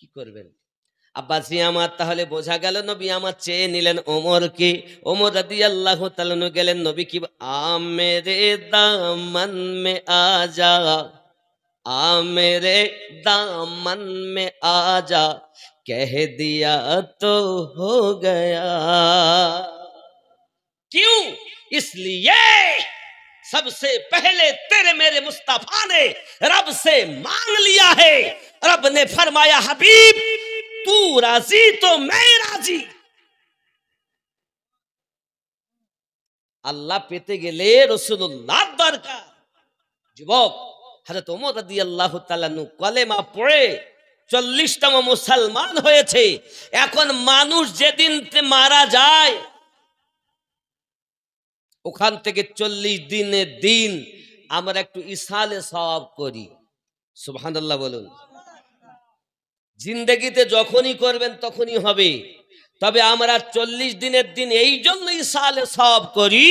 কি করবেন? আব্বাসি আমার, তাহলে বোঝা গেল নবী আমার চেয়ে নিলেন ওমরকে। ওমর রাদিয়াল্লাহু তাআলা গেলেন, নবী কি আমেরে দামন মে আজা, আমেরে দামন মে আজা, কহ দিয়া তো হো গয়া। क्यों? इसलिए सबसे पहले तेरे मेरे मुस्तफा ने रब से मांग लिया है। रब ने फरमाया हबीब तू राजी तो मैं राजी। আল্লাহ পেতে গেলে রাসূলুল্লাহ দরকার। যুবক হযরত ওমর রাদিয়াল্লাহু তাআলা কলেমা পড়ে 40তম মুসলমান হয়েছে। এখন মানুষ যেদিন মারা যায় ওখান থেকে 40 দিনের দিন আমরা একটু ইসালে সওয়াব করি। সুবহানাল্লাহ বলুন। জিন্দেগিতে যখনই করবেন তখনই হবে, তবে আমরা 40 দিনের দিন এই জন্য ইসালে সওয়াব করি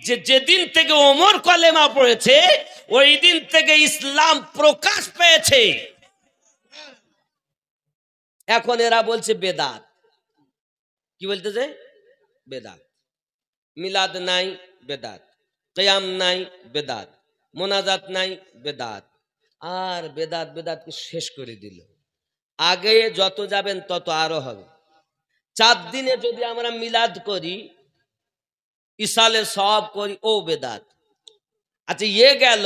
যে যেদিন থেকে ওমর কলেমা পড়েছে ওই দিন থেকে ইসলাম প্রকাশ পেয়েছে। এখন এরা বলছে বেদাত। কি বলতেছে? বেদাত। মিলাদ নাই, বেদাত। কিয়াম নাই, বেদাত। মোনাজাত নাই, বেদাত। আর বেদাত বেদাতকে শেষ করে দিল। আগে যত যাবেন তত আরো হবে। 4 দিনে যদি আমরা মিলাদ করি, ইসালে সওয়াব করি, ও বেদাত। আচ্ছা ইয়ে গেল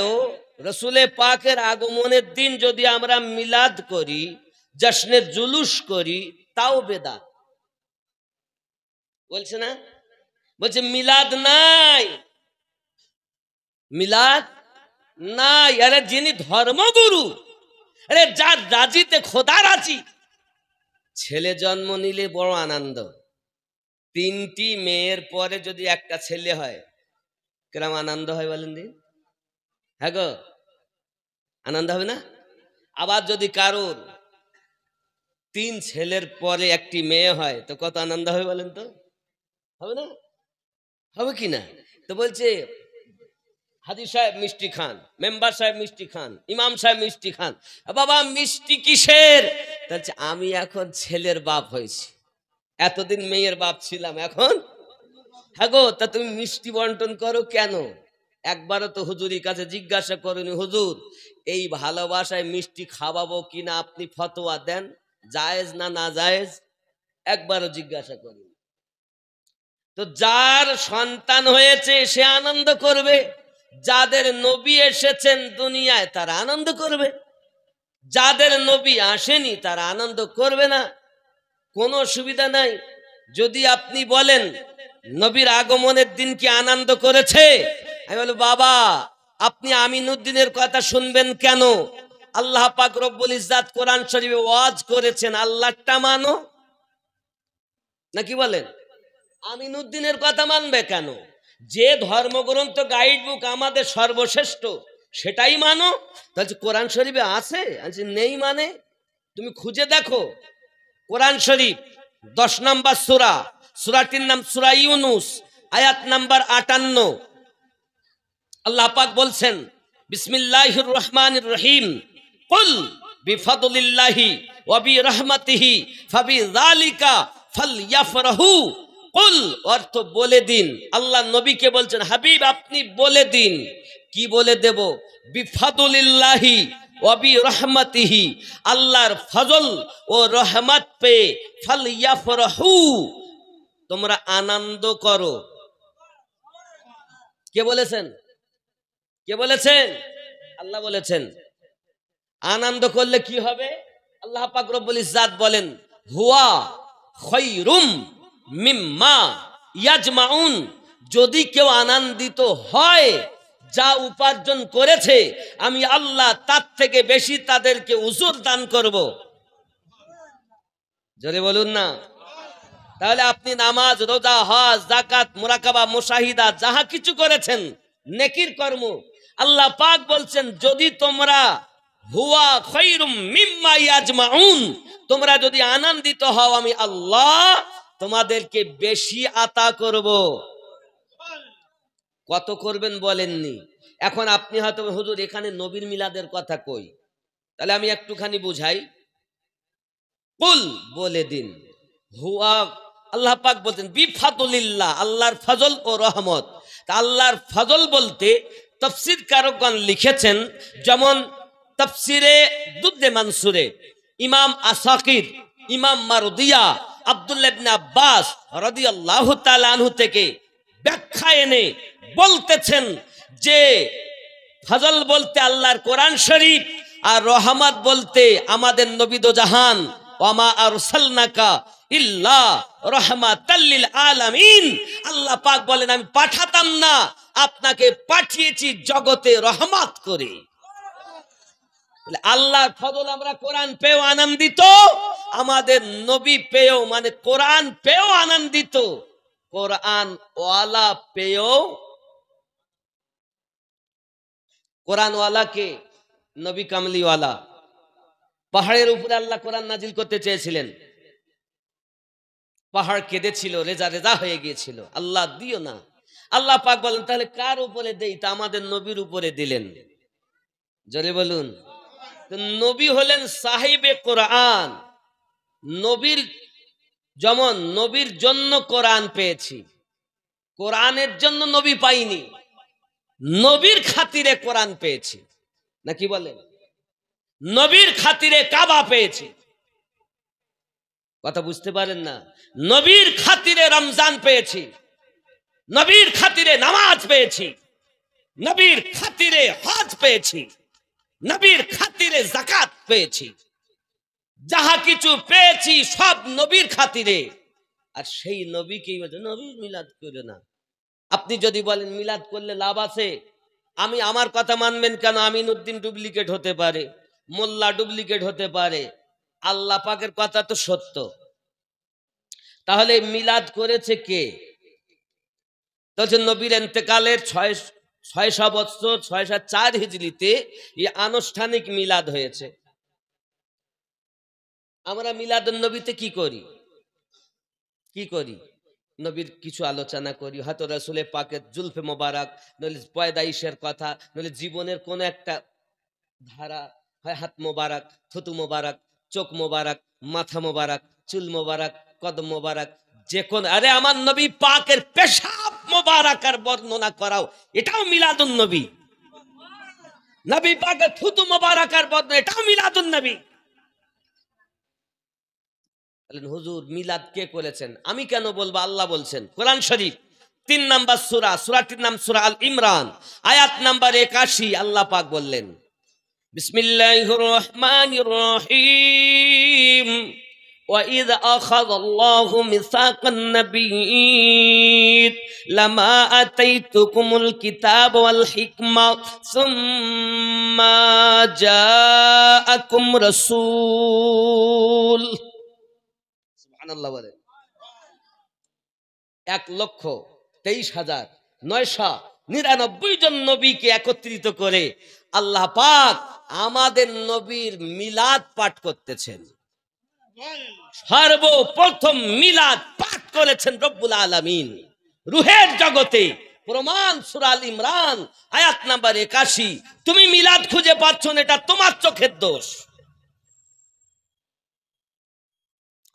রসুলে পাকের আগমনের দিন যদি আমরা মিলাদ করি, জশ্নে জুলুস করি, তাও বেদাত। বলছে না? বলছে মিলাদ নাই, মিলাদ নাই। আরে যিনি ধর্মগুরু, আরে যার রাজিতে খোদা রাজি। ছেলে জন্ম নিলে বড় আনন্দ। 3টি মেয়ের পরে যদি একটা ছেলে হয় কিরম আনন্দ হয় বলেন দিন? হ্যাঁ গো, আনন্দ হবে না? আবার যদি কারোর 3 ছেলের পরে একটি মেয়ে হয় তো কত আনন্দ হবে বলেন তো? হবে না? হবে কি না? তো বলছে হাজি সাহেব মিষ্টি খান, মেম্বার সাহেব মিষ্টি খান, ইমাম সাহেব মিষ্টি খান। বাবা মিষ্টি কিসের? বলছে আমি এখন ছেলের বাপ হয়েছি, এতদিন মেয়ের বাপ ছিলাম, এখন। হ্যাঁ গো, তা তুমি মিষ্টি বন্টন করো কেন? একবারও তো হুজুরের কাছে জিজ্ঞাসা করুনি, হুজুর এই ভালোবাসায় মিষ্টি খাওয়াবো কিনা আপনি ফতোয়া দেন, জায়েজ না না জায়েজ? একবারও জিজ্ঞাসা করুন। তো যার সন্তান হয়েছে সে আনন্দ করবে, যাদের নবী এসেছেন দুনিয়ায় তারা আনন্দ করবে, যাদের নবী আসেনি তারা আনন্দ করবে না, কোনো অসুবিধা নাই। যদি আপনি বলেন নবীর আগমনের দিন কি আনন্দ করেছে, আমি বলবো বাবা আপনি আমিনুদ্দিনের কথা শুনবেন কেন? আল্লাহ পাক রব্বুল ইজ্জাত কোরআন শরীফে ওয়াজ করেছেন আল্লাহটা মানো, নাকি বলেন? আমিনুদ্দিনের কথা মানবে কেন? যে ধর্মগ্রন্থ গাইড বুক আমাদের সর্বশ্রেষ্ঠ সেটাই মানো। তাহলে কোরআন শরীফে আছে? নেই মানে তুমি খুঁজে দেখো। কোরআন শরীফ 10 নম্বর সূরা, সূরাটির নাম সূরা ইউনুস, আয়াত নাম্বার 58। আল্লাহ পাক বলছেন বিসমিল্লাহির রহমানির রহিম, কুল বিফাদলিল্লাহি ওয়া বিরহমাতিহি ফাবিযালিকা ফালইফরাহু। কুল অর্থ বলে দিন। আল্লাহ নবীকে বলছেন হাবিব আপনি বলে দিন। কি বলে দেব? বিফাদলিল্লাহি ওয়া বিরহমাতিহি, আল্লাহর ফজল ও রহমত পে ফালইফরাহু, তোমরা আনন্দ করো। কে বলেছেন? কে বলেছেন? আল্লাহ বলেছেন। আনন্দ করলে কি হবে? আল্লাহ পাক রব্বুল ইজ্জাত বলেন হুয়া খায়রুম মিম্মা ইয়াজমাউন, যদি কেউ আনন্দিত হয় যা উপার্জন করেছে আমি আল্লাহ তার থেকে বেশি তাদেরকে উজুর দান করব। জোরে বলুন না। তাহলে আপনি নামাজ, রোজা, হজ, যাকাত, মুরাকাবা, মুশাহিদা যাহা কিছু করেছেন নেকির কর্ম, আল্লাহ পাক বলছেন যদি তোমরা হুয়া খায়রুম মিম্মা ইয়াজমাউন, তোমরা যদি আনন্দিত হও আমি আল্লাহ তোমাদেরকে বেশি আতা করব। কত করবেন বলেননি। এখন আপনি হয়তো হুজুর এখানে নবীর মিলাদের কথা কই, তাহলে আমি একটুখানি বুঝাই। কুল বলে দিন, হুয়া আল্লাহ পাক বলতেন বিফাদুলিল্লাহ, আল্লাহর ফজল ও রহমত। তা আল্লাহর ফজল বলতে তাফসীর কারকগণ লিখেছেন, যেমন তাফসিরে দুদ্দে মানসুরে ইমাম আসাকির, ইমাম মারদিয়া, আব্দুল্লাহ ইবনে আব্বাস রাদিয়াল্লাহু তাআলা আনহু থেকে ব্যাখ্যা এনে বলতেছেন যে ফজল বলতে আল্লাহর কোরআন শরীফ, আর রহমত বলতে আমাদের নবী দো জাহান, ওয়ামা আরসালনাকা ইল্লা রাহমাতাল লিল আলামিন। আল্লাহ পাক বলেন আমি পাঠাতাম না, আপনাকে পাঠিয়েছি জগতে রহমত করে। আল্লাহর ফজল আমরা কোরআন পেয়েও আনন্দিত, আমাদের নবী পেয়েও, মানে কোরআন পেয়েও আনন্দিত, কোরআন ওয়ালা পেয়েও। কোরআন ওয়ালাকে নবী কামলিওয়ালা, পাহাড়ের উপরে আল্লাহ কোরআন নাজিল করতে চেয়েছিলেন, পাহাড় কেঁদেছিল, রেজা রেজা হয়ে গিয়েছিল, আল্লাহ দিও না। আল্লাহ পাক বলেন তাহলে কার উপরে দেই? তা আমাদের নবীর উপরে দিলেন। জোরে বলুন। নবী হলেন সাহিবে কোরআন। নবীর যেমন নবীর জন্য কোরআন পেয়েছি, কোরআনের জন্য নবী পাইনি, নবীর খাতিরে কোরআন পেয়েছি। নাকি বলেন? নবীর খাতিরে কাবা পেয়েছি। কথা বুঝতে পারেন না? নবীর খাতিরে রমজান পেয়েছি, নবীর খাতিরে নামাজ পেয়েছি, নবীর খাতিরে হজ পেয়েছি, নবীর খাতিরে যাকাত পেয়েছি। যাহা কিছু পেয়েছি সব নবীর খাতিরে। আর সেই নবীকেই নবী মিলাদ করে না। আপনি যদি বলেন মিলাদ করলে লাভ আছে, আমি আমার কথা মানবেন কেন? আমিনউদ্দিন ডুপ্লিকেট হতে পারে, মোল্লা ডুপ্লিকেট হতে পারে, আল্লাহ পাকের কথা তো সত্য। তাহলে মিলাদ করেছে কে? নবীর ইন্তেকালের 600 বছর 604 হিজরিতে এই আনুষ্ঠানিক মিলাদ হয়েছে। আমরা মিলাদুন নবীতে কি করি? কি করি? নবীর কিছু আলোচনা করি, হয়তো রাসূলে পাকের জুলফে মোবারক, নইলে পয়দাইশের কথা, নইলে জীবনের কোন একটা ধারা, হয় হাত মোবারক, থুতু মোবারক, চোখ মোবারক, মাথা মোবারক, চুল মোবারক, কদম মোবারক, যে কোন, আরে আমার নবী পাকের পেশাব মোবারকের বর্ণনা করাও, এটাও মিলাদুন নবী। নবী পাকের থুতু মোবারকের বর্ণনা, এটাও মিলাদুন নবী। হুজুর মিলাদ কে করেছেন? আমি কেন বলবো? আল্লাহ বলছেন কোরআন শরীফ 3 নম্বর সূরা, সূরাটির নাম সূরা আল ইমরান, আয়াত নাম্বার 81। আল্লাহ পাক বললেন বিসমিল্লাহির রহমানির রহিম ওয়া ইয আখাযাল্লাহু মিসাকান নাবিয়্যিন লামা আতাইতুকুমুল কিতাবা ওয়াল হিকমা সুম্মা জাআকুম রাসূল। সুবহানাল্লাহ বলেন। 1,23,999 জন নবীকে একত্রিত করে আল্লাহ পাক আমাদের নবীর মিলাদ পাঠ করতেছেন। সর্বপ্রথম মিলাদ পাঠ করেছেন রব্বুল আলামিন রুহের জগতে। প্রমাণ সূরা আল ইমরান আয়াত নাম্বার 81। তুমি মিলাদ খুঁজে পাচ্ছ না, এটা তোমার চোখের দোষ।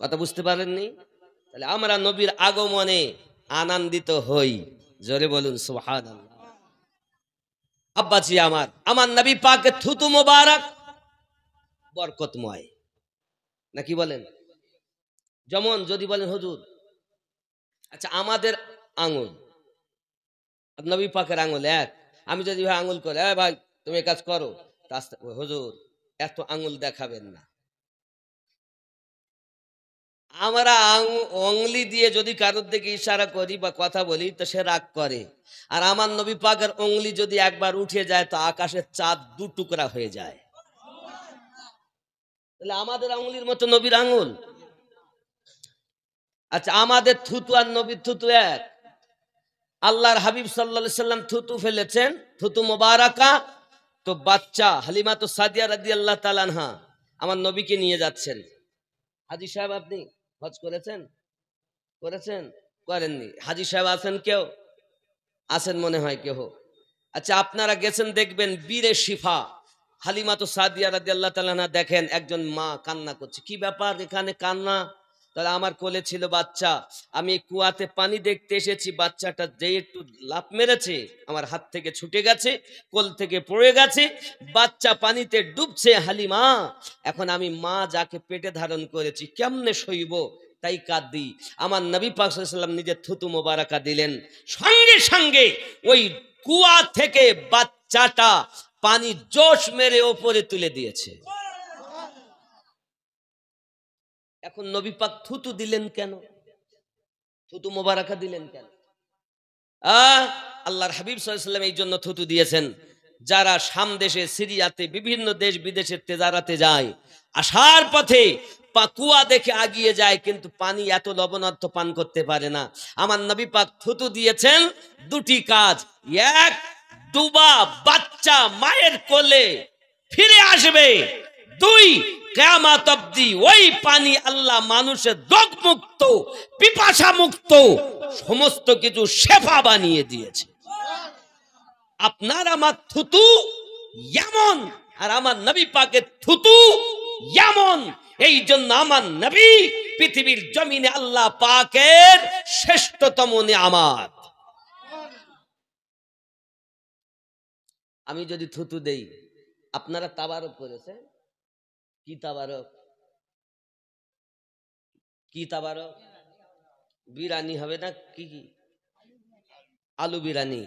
কথা বুঝতে পারেননি? তাহলে আমরা নবীর আগমনে আনন্দিত হই। জোরে বলুন সুবহানাল্লাহ। আব্বাজি আমার নবী পাকের থুতু মোবারক বরকতময়, নাকি বলেন? যেমন যদি বলেন হুজুর আচ্ছা আমাদের আঙুল নবী পাকের আঙুল এক, আমি যদি ভাই আঙুল করে ভাই তুমি কাজ করো, হুজুর এত আঙুল দেখাবেন না। আমরা অঙ্গলি দিয়ে যদি কারোর দিকে ইশারা করি বা কথা বলি তো সে রাগ করে। আর আমার নবী পাকের অঙ্গলি যদি একবার উঠে যায় তো আকাশের চাঁদ 2 টুকরা হয়ে যায়। তাহলে আমাদের আঙ্গুলির মতো নবীর আঙ্গুল? আচ্ছা আমাদের থুতু আর নবীর থুতু এক? আল্লাহর হাবিব সাল্লাল্লাহু আলাইহি সাল্লাম থুতু ফেলেছেন, থুতু মোবারকা। তো বাচ্চা হালিমা তো সাদিয়া রাদিয়াল্লাহু তাআলা আনহা আমার নবীকে নিয়ে যাচ্ছেন। হাজী সাহেব আপনি হজ করেছেন? করেননি? হাজী সাহেব আছেন কেউ? আছেন মনে হয় কেউ। আচ্ছা আপনারা গেছেন দেখবেন বীরে শিফা হালিমা তো সাদিয়া রাদিয়াল্লাহু তাআলা আনহা দেখেন একজন মা কান্না করছে, কি ব্যাপার এখানে কান্না? তাহলে আমার কোলে ছিল বাচ্চা, আমি কুয়াতে পানি দেখতে এসেছি, বাচ্চাটা যেই একটু লাফ মেরেছে আমার হাত থেকে ছুটে গেছে, কোল থেকে পড়ে গেছে, বাচ্চা পানিতে ডুবছে। হালিমা, এখন আমি মা যাকে পেটে ধারণ করেছি কেমনে সইব, তাই কাঁদি। আমার নবী পাক সাল্লাল্লাহু আলাইহি ওয়াসাল্লাম নিজের থুতু মোবারকা দিলেন, সঙ্গে সঙ্গে ওই কুয়া থেকে বাচ্চাটা পানি জোশ মেরে ওপরে তুলে দিয়েছে। এখন নবী পাক থুতু দিলেন কেন, থুতু মোবারকা দিলেন কেন? আল্লাহর হাবিব সাল্লাল্লাহু আলাইহি ওয়াসাল্লাম এই জন্য থুতু দিয়েছেন, যারা শাম দেশে, সিরিয়াতে, বিভিন্ন দেশ বিদেশে তেজারাতে যায়, আসার পথে কুয়া দেখে আগিয়ে যায়, কিন্তু পানি এত লবণাক্ত পান করতে পারে না। আমার নবী পাক থুতু দিয়েছেন, দুটি কাজ, এক, ডুবা বাচ্চা মায়ের কোলে ফিরে আসবে, দুই, কিয়ামত অবধি ওই পানি আল্লাহ মানুষের রোগ মুক্ত, পিপাসা মুক্ত, সমস্ত কিছু শেফা বানিয়ে দিয়েছে। আপনার আমার থুতু এমন, আর আমার নবী পাকের থুতু এমন। এই জন্য আমার নবী পৃথিবীর জমিনে আল্লাহ পাকের শ্রেষ্ঠতম নিয়ামত। আমি যদি থুতু দেই, আপনারা তাবারক করেছে, কি তাবারক? কি তাবারক? বিরানি হবে না কি? কি আলু বিরানি।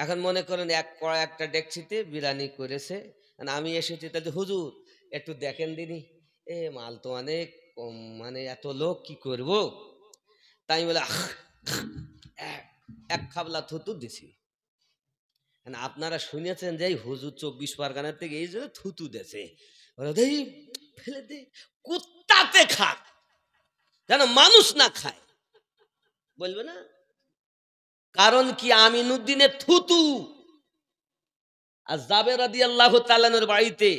এখন মনে করেন এক কড়া একটা ডেকচিতে বিরানি করেছে, আমি এসেছি, তাহলে হুজুর একটু দেখেন দিনি, এ মাল তো অনেক কম, মানে এত লোক কি করব, তাই বলে এক খাবলা থুতু দিছি। আপনারা শুনেছেন যে হুজুর 24 পরগনার থেকে এই যে থুতু দেছে, ফেলে দে, কুত্তাতে খাক, যেন মানুষ না খায়, বলবে না? কারণ কি, আমিনুদ্দিনের থুতু। আর জাবের রাদিয়াল্লাহু তাআলা আনহুর বাড়িতে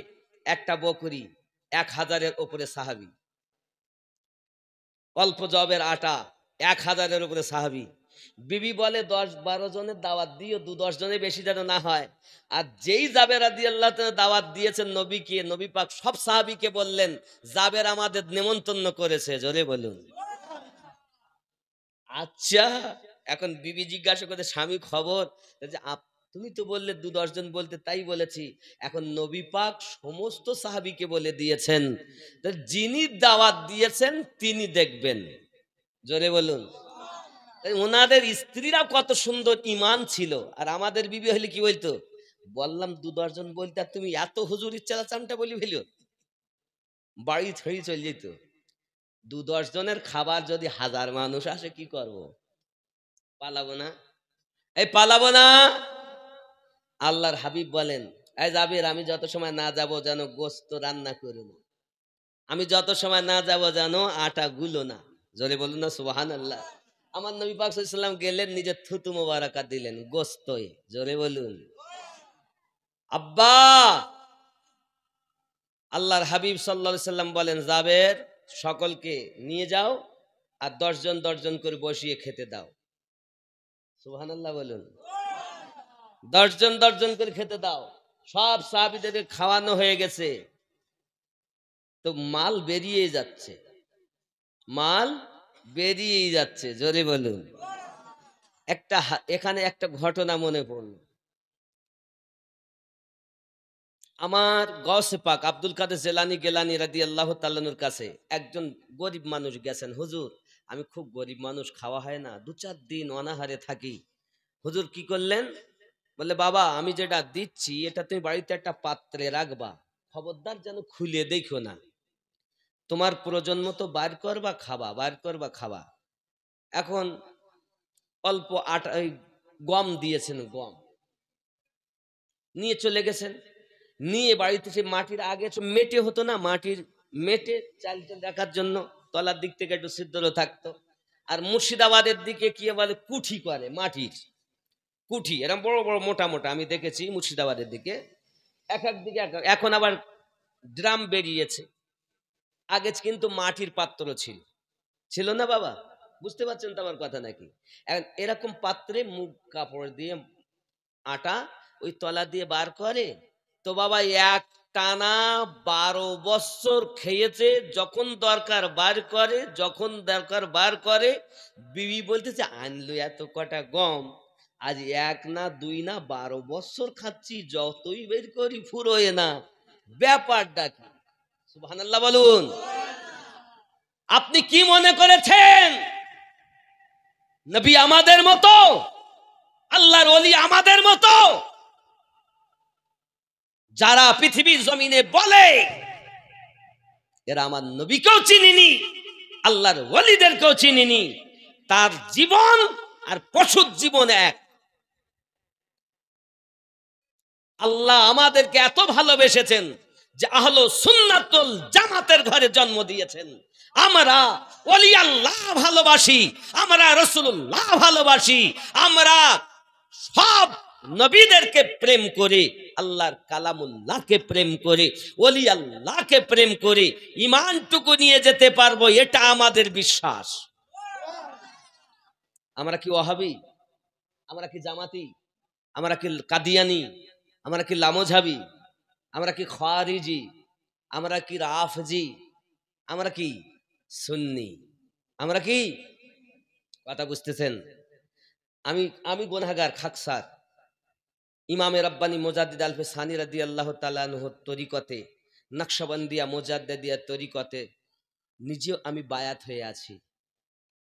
একটা বকরি, 1000-এর উপরে সাহাবী, অল্প জবের আটা, 1000-এর উপরে সাহাবী। বিবি বলে 10-12 জনের দাওয়াত দিও, 2-10 জনের বেশি যেন না হয়। আর যেই জাবের রাদিয়াল্লাহু তাআলা দাওয়াত দিয়েছেন নবীকে, নবী পাক সব সাহাবীকে বললেন, জাবের আমাদের নেমন্তন্ন করেছে, জোরে বলুন। আচ্ছা, এখন বিবি জিজ্ঞাসা করতে, স্বামী খবর? তুমি তো বললে 2-10 জন বলতে, তাই বলেছি। এখন নবী পাক সমস্ত সাহাবীকে বলে দিয়েছেন, যিনি দাওয়াত দিয়েছেন তিনি দেখবেন, জোরে বলুন। ওনাদের স্ত্রীরা কত সুন্দর ঈমান ছিল, আর আমাদের বিবি হলে কি বলতো, বললাম 2-10 জন বলতে, আর তুমি এত হুজুরির চালাচামটা বলি ফেলো, বাড়ি ছেড়ে চলে যেত। 2-10 জনের খাবার যদি 1000 মানুষ আসে কি করব? পালাবো না? এই পালাবো না? আল্লাহর হাবিব বলেন, এই জাবির, আমি যত সময় না যাব যেন গোস্ত রান্না করো না, আমি যত সময় না যাব যেন আটা গুলো না, জোরে বলুন না সুবহানাল্লাহ। আমার নবী পাক সাল্লাল্লাহু আলাইহি ওয়াসাল্লাম গেলেন, নিজের থুতু মোবারকা দিলেন গোস্তই, জোরে বলুন। আব্বা, আল্লাহর হাবিব সাল্লাল্লাহু আলাইহি ওয়াসাল্লাম বলেন, জাবের, সকলকে নিয়ে যাও আর 10 জন 10 জন করে বসিয়ে খেতে দাও, সুবহানাল্লাহ বলুন। 10 জন 10 জন করে খেতে দাও। সব সাহাবীদের খাওয়ানো হয়ে গেছে, তো মাল বেরিয়ে যাচ্ছে, মাল বেরিয়েই যাচ্ছে, জোরে বলুন। এখানে একটা ঘটনা মনে পড়ল। আমার গৌসে পাক আব্দুল কাদের জিলানী গিলানী রাদিয়াল্লাহু তাআলা আনহুর কাছে একজন গরিব মানুষ গেছেন, হুজুর আমি খুব গরিব মানুষ, খাওয়া হয় না, 2-4 দিন অনাহারে থাকি। হুজুর কি করলেন? বলে, বাবা আমি যেটা দিচ্ছি এটা তুমি বাড়িতে একটা পাত্রে রাখবা, খবরদার যেন খুলে দেখো না, তোমার প্রয়োজন মতো বার করবা খাবা, বার করবা খাবা। এখন অল্প আটা, গম দিয়েছেন, গম নিয়ে চলে গেছেন, নিয়ে বাড়িতে সে মাটির, আগে মেটে হতো না, মাটির মেটে চাল রাখার জন্য তলার দিক থেকে একটু ছিদ্র থাকতো। আর মুর্শিদাবাদের দিকে কি বলে, কুঠি করে, মাটির কুঠি, এরকম বড় বড় মোটা মোটা আমি দেখেছি মুর্শিদাবাদের দিকে, এক এক দিকে এখন আবার ড্রাম বেরিয়েছে, আগে কিন্তু মাটির পাত্র ছিল, ছিল না বাবা? বুঝতে পারছেন তো আমার কথা নাকি? এরকম পাত্রে মুখ কাপড় দিয়ে আটা ওই তলা দিয়ে বার করে, তো বাবা এক টানা 12 বছর খেয়েছে, যখন দরকার বার করে। বিবি বলতেছে আনলো এত কটা গম, আজ এক না দুই না 12 বছর খাচ্ছি, যতই বের করি ফুরোয় না, ব্যাপারটা কি? সুবহানাল্লাহ বলুন। আপনি কি মনে করেছেন নবী আমাদের মতো, আল্লাহর ওলি আমাদের মতো? যারা পৃথিবীর জমিনে বলে এরা আমার নবীকেও চিনিনি, আল্লাহর ওলিদেরকেও চিনিনি, তার জীবন আর পশুর জীবন এক। আল্লাহ আমাদেরকে এত ভালোবেসেছেন যে আহলে সুন্নাতুল জামাতের ঘরে জন্ম দিয়েছেন। আমরা ওলি আল্লাহ ভালোবাসি, আমরা রাসূলুল্লাহ ভালোবাসি, আমরা সব নবীদেরকে প্রেম করে, আল্লাহর কালামুল্লাহকে প্রেম করে, ওলি আল্লাহকে প্রেম করে ঈমানটুকু নিয়ে যেতে পারবো, এটা আমাদের বিশ্বাস। আমরা কি ওয়াহাবি, আমরা কি জামাতি, আমরা কি কাদিয়ানি, আমরা কি লামোঝাবি, আমরা কি খারিজি, আমরা কি রাফজি, আমরা কি সুন্নি, আমরা কি? কথা বুঝতেছেন? আমি গুনাহগার, খাকসার। ইমামে রব্বানি মুজাদ্দিদ আলফে সানি রাদিয়াল্লাহু তাআলা আনহু তরিকতে, নকশবন্দিয়া মুজাদ্দিদিয়া তরিকতে নিজেও আমি বায়াত হয়ে আছি।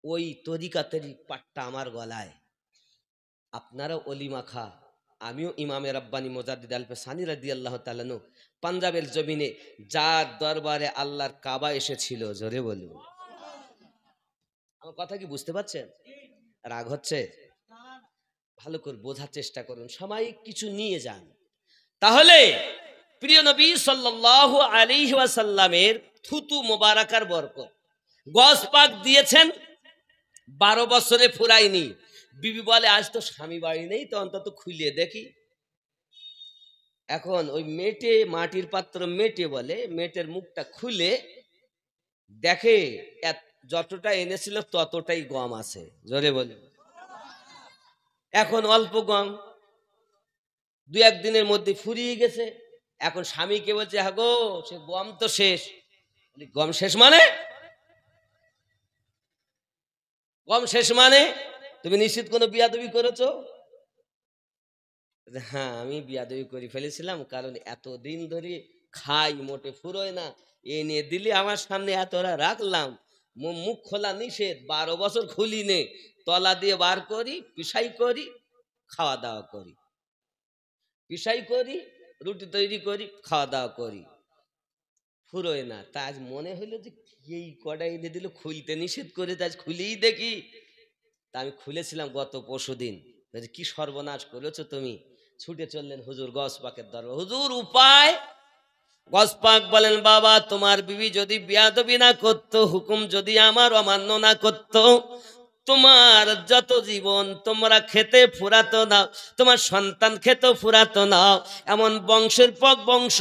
ওই তরিকাতেরই পাট্টা আমার গলায়। আপনারা ওলি মাখা, আমিও ইমামে রব্বানি মুজাদ্দিদ আলফে সানি রাদিয়াল্লাহু তাআলা আনহু পাঞ্জাবের জমিনে যার দরবারে আল্লাহর কাবা এসেছিল, জোরে বলুন। আমার কথা কি বুঝতে পারছেন? রাগ হচ্ছে? ভালো করে বোঝার চেষ্টা করুন, সাময়িক কিছু নিয়ে যান। তাহলে প্রিয় নবী সাল্লাল্লাহু আলাইহি ওয়াসাল্লামের থুতু মোবারকার বরকত, গস পাক দিয়েছেন, 12 বছরে ফুরায়নি। বিবি বলে আজ তো স্বামী বাড়ি নেই, তো অন্তত খুলে দেখি। এখন ওই মেটে, মাটির পাত্র মেটে বলে, মেটের মুখটা খুলে দেখে যতটা এনেছিল ততটাই গম আছে, জোরে বলে। এখন অল্প গম, 2-1 দিনের মধ্যে ফুরিয়ে গেছে। এখন স্বামীকে বলছে হ্যাঁ গো, সে গম তো শেষ। গম শেষ মানে? গম শেষ মানে তুমি নিশ্চিত কোনো বিয়াদবি করেছো? হ্যাঁ, আমি বিয়াদবি করে ফেলেছিলাম, কারণ এতদিন ধরে খাই, মোটে ফুরোয় না, এনে দিলে আমার সামনে এতটা রাখলাম, মুখ খোলা নিষেধ, 12 বছর খুলি নে, তলা দিয়ে বার করি, পিসাই করি, খাওয়া দাওয়া করি, পিসাই করি, রুটি তৈরি করি, খাওয়া দাওয়া করি, ফুরোয় না। তা আজ মনে হইলো যে এই কটা এনে দিল, খুলতে নিষেধ করে, আজ খুলেই দেখি। তা আমি খুলেছিলাম গত পরশুদিন। কি সর্বনাশ করেছো তুমি? ছুটে চললেন হুজুর গস পাকের দরবার। হুজুর উপায়? গস পাক বলেন বাবা, তোমার বিবি যদি বিয়াদবি না করতো, হুকুম যদি আমার অমান্য না করতো, তোমার যত জীবন তোমরা খেতে ফুরাতো না, তোমার সন্তান খেতে ফুরাতো না, এমন বংশের পর বংশ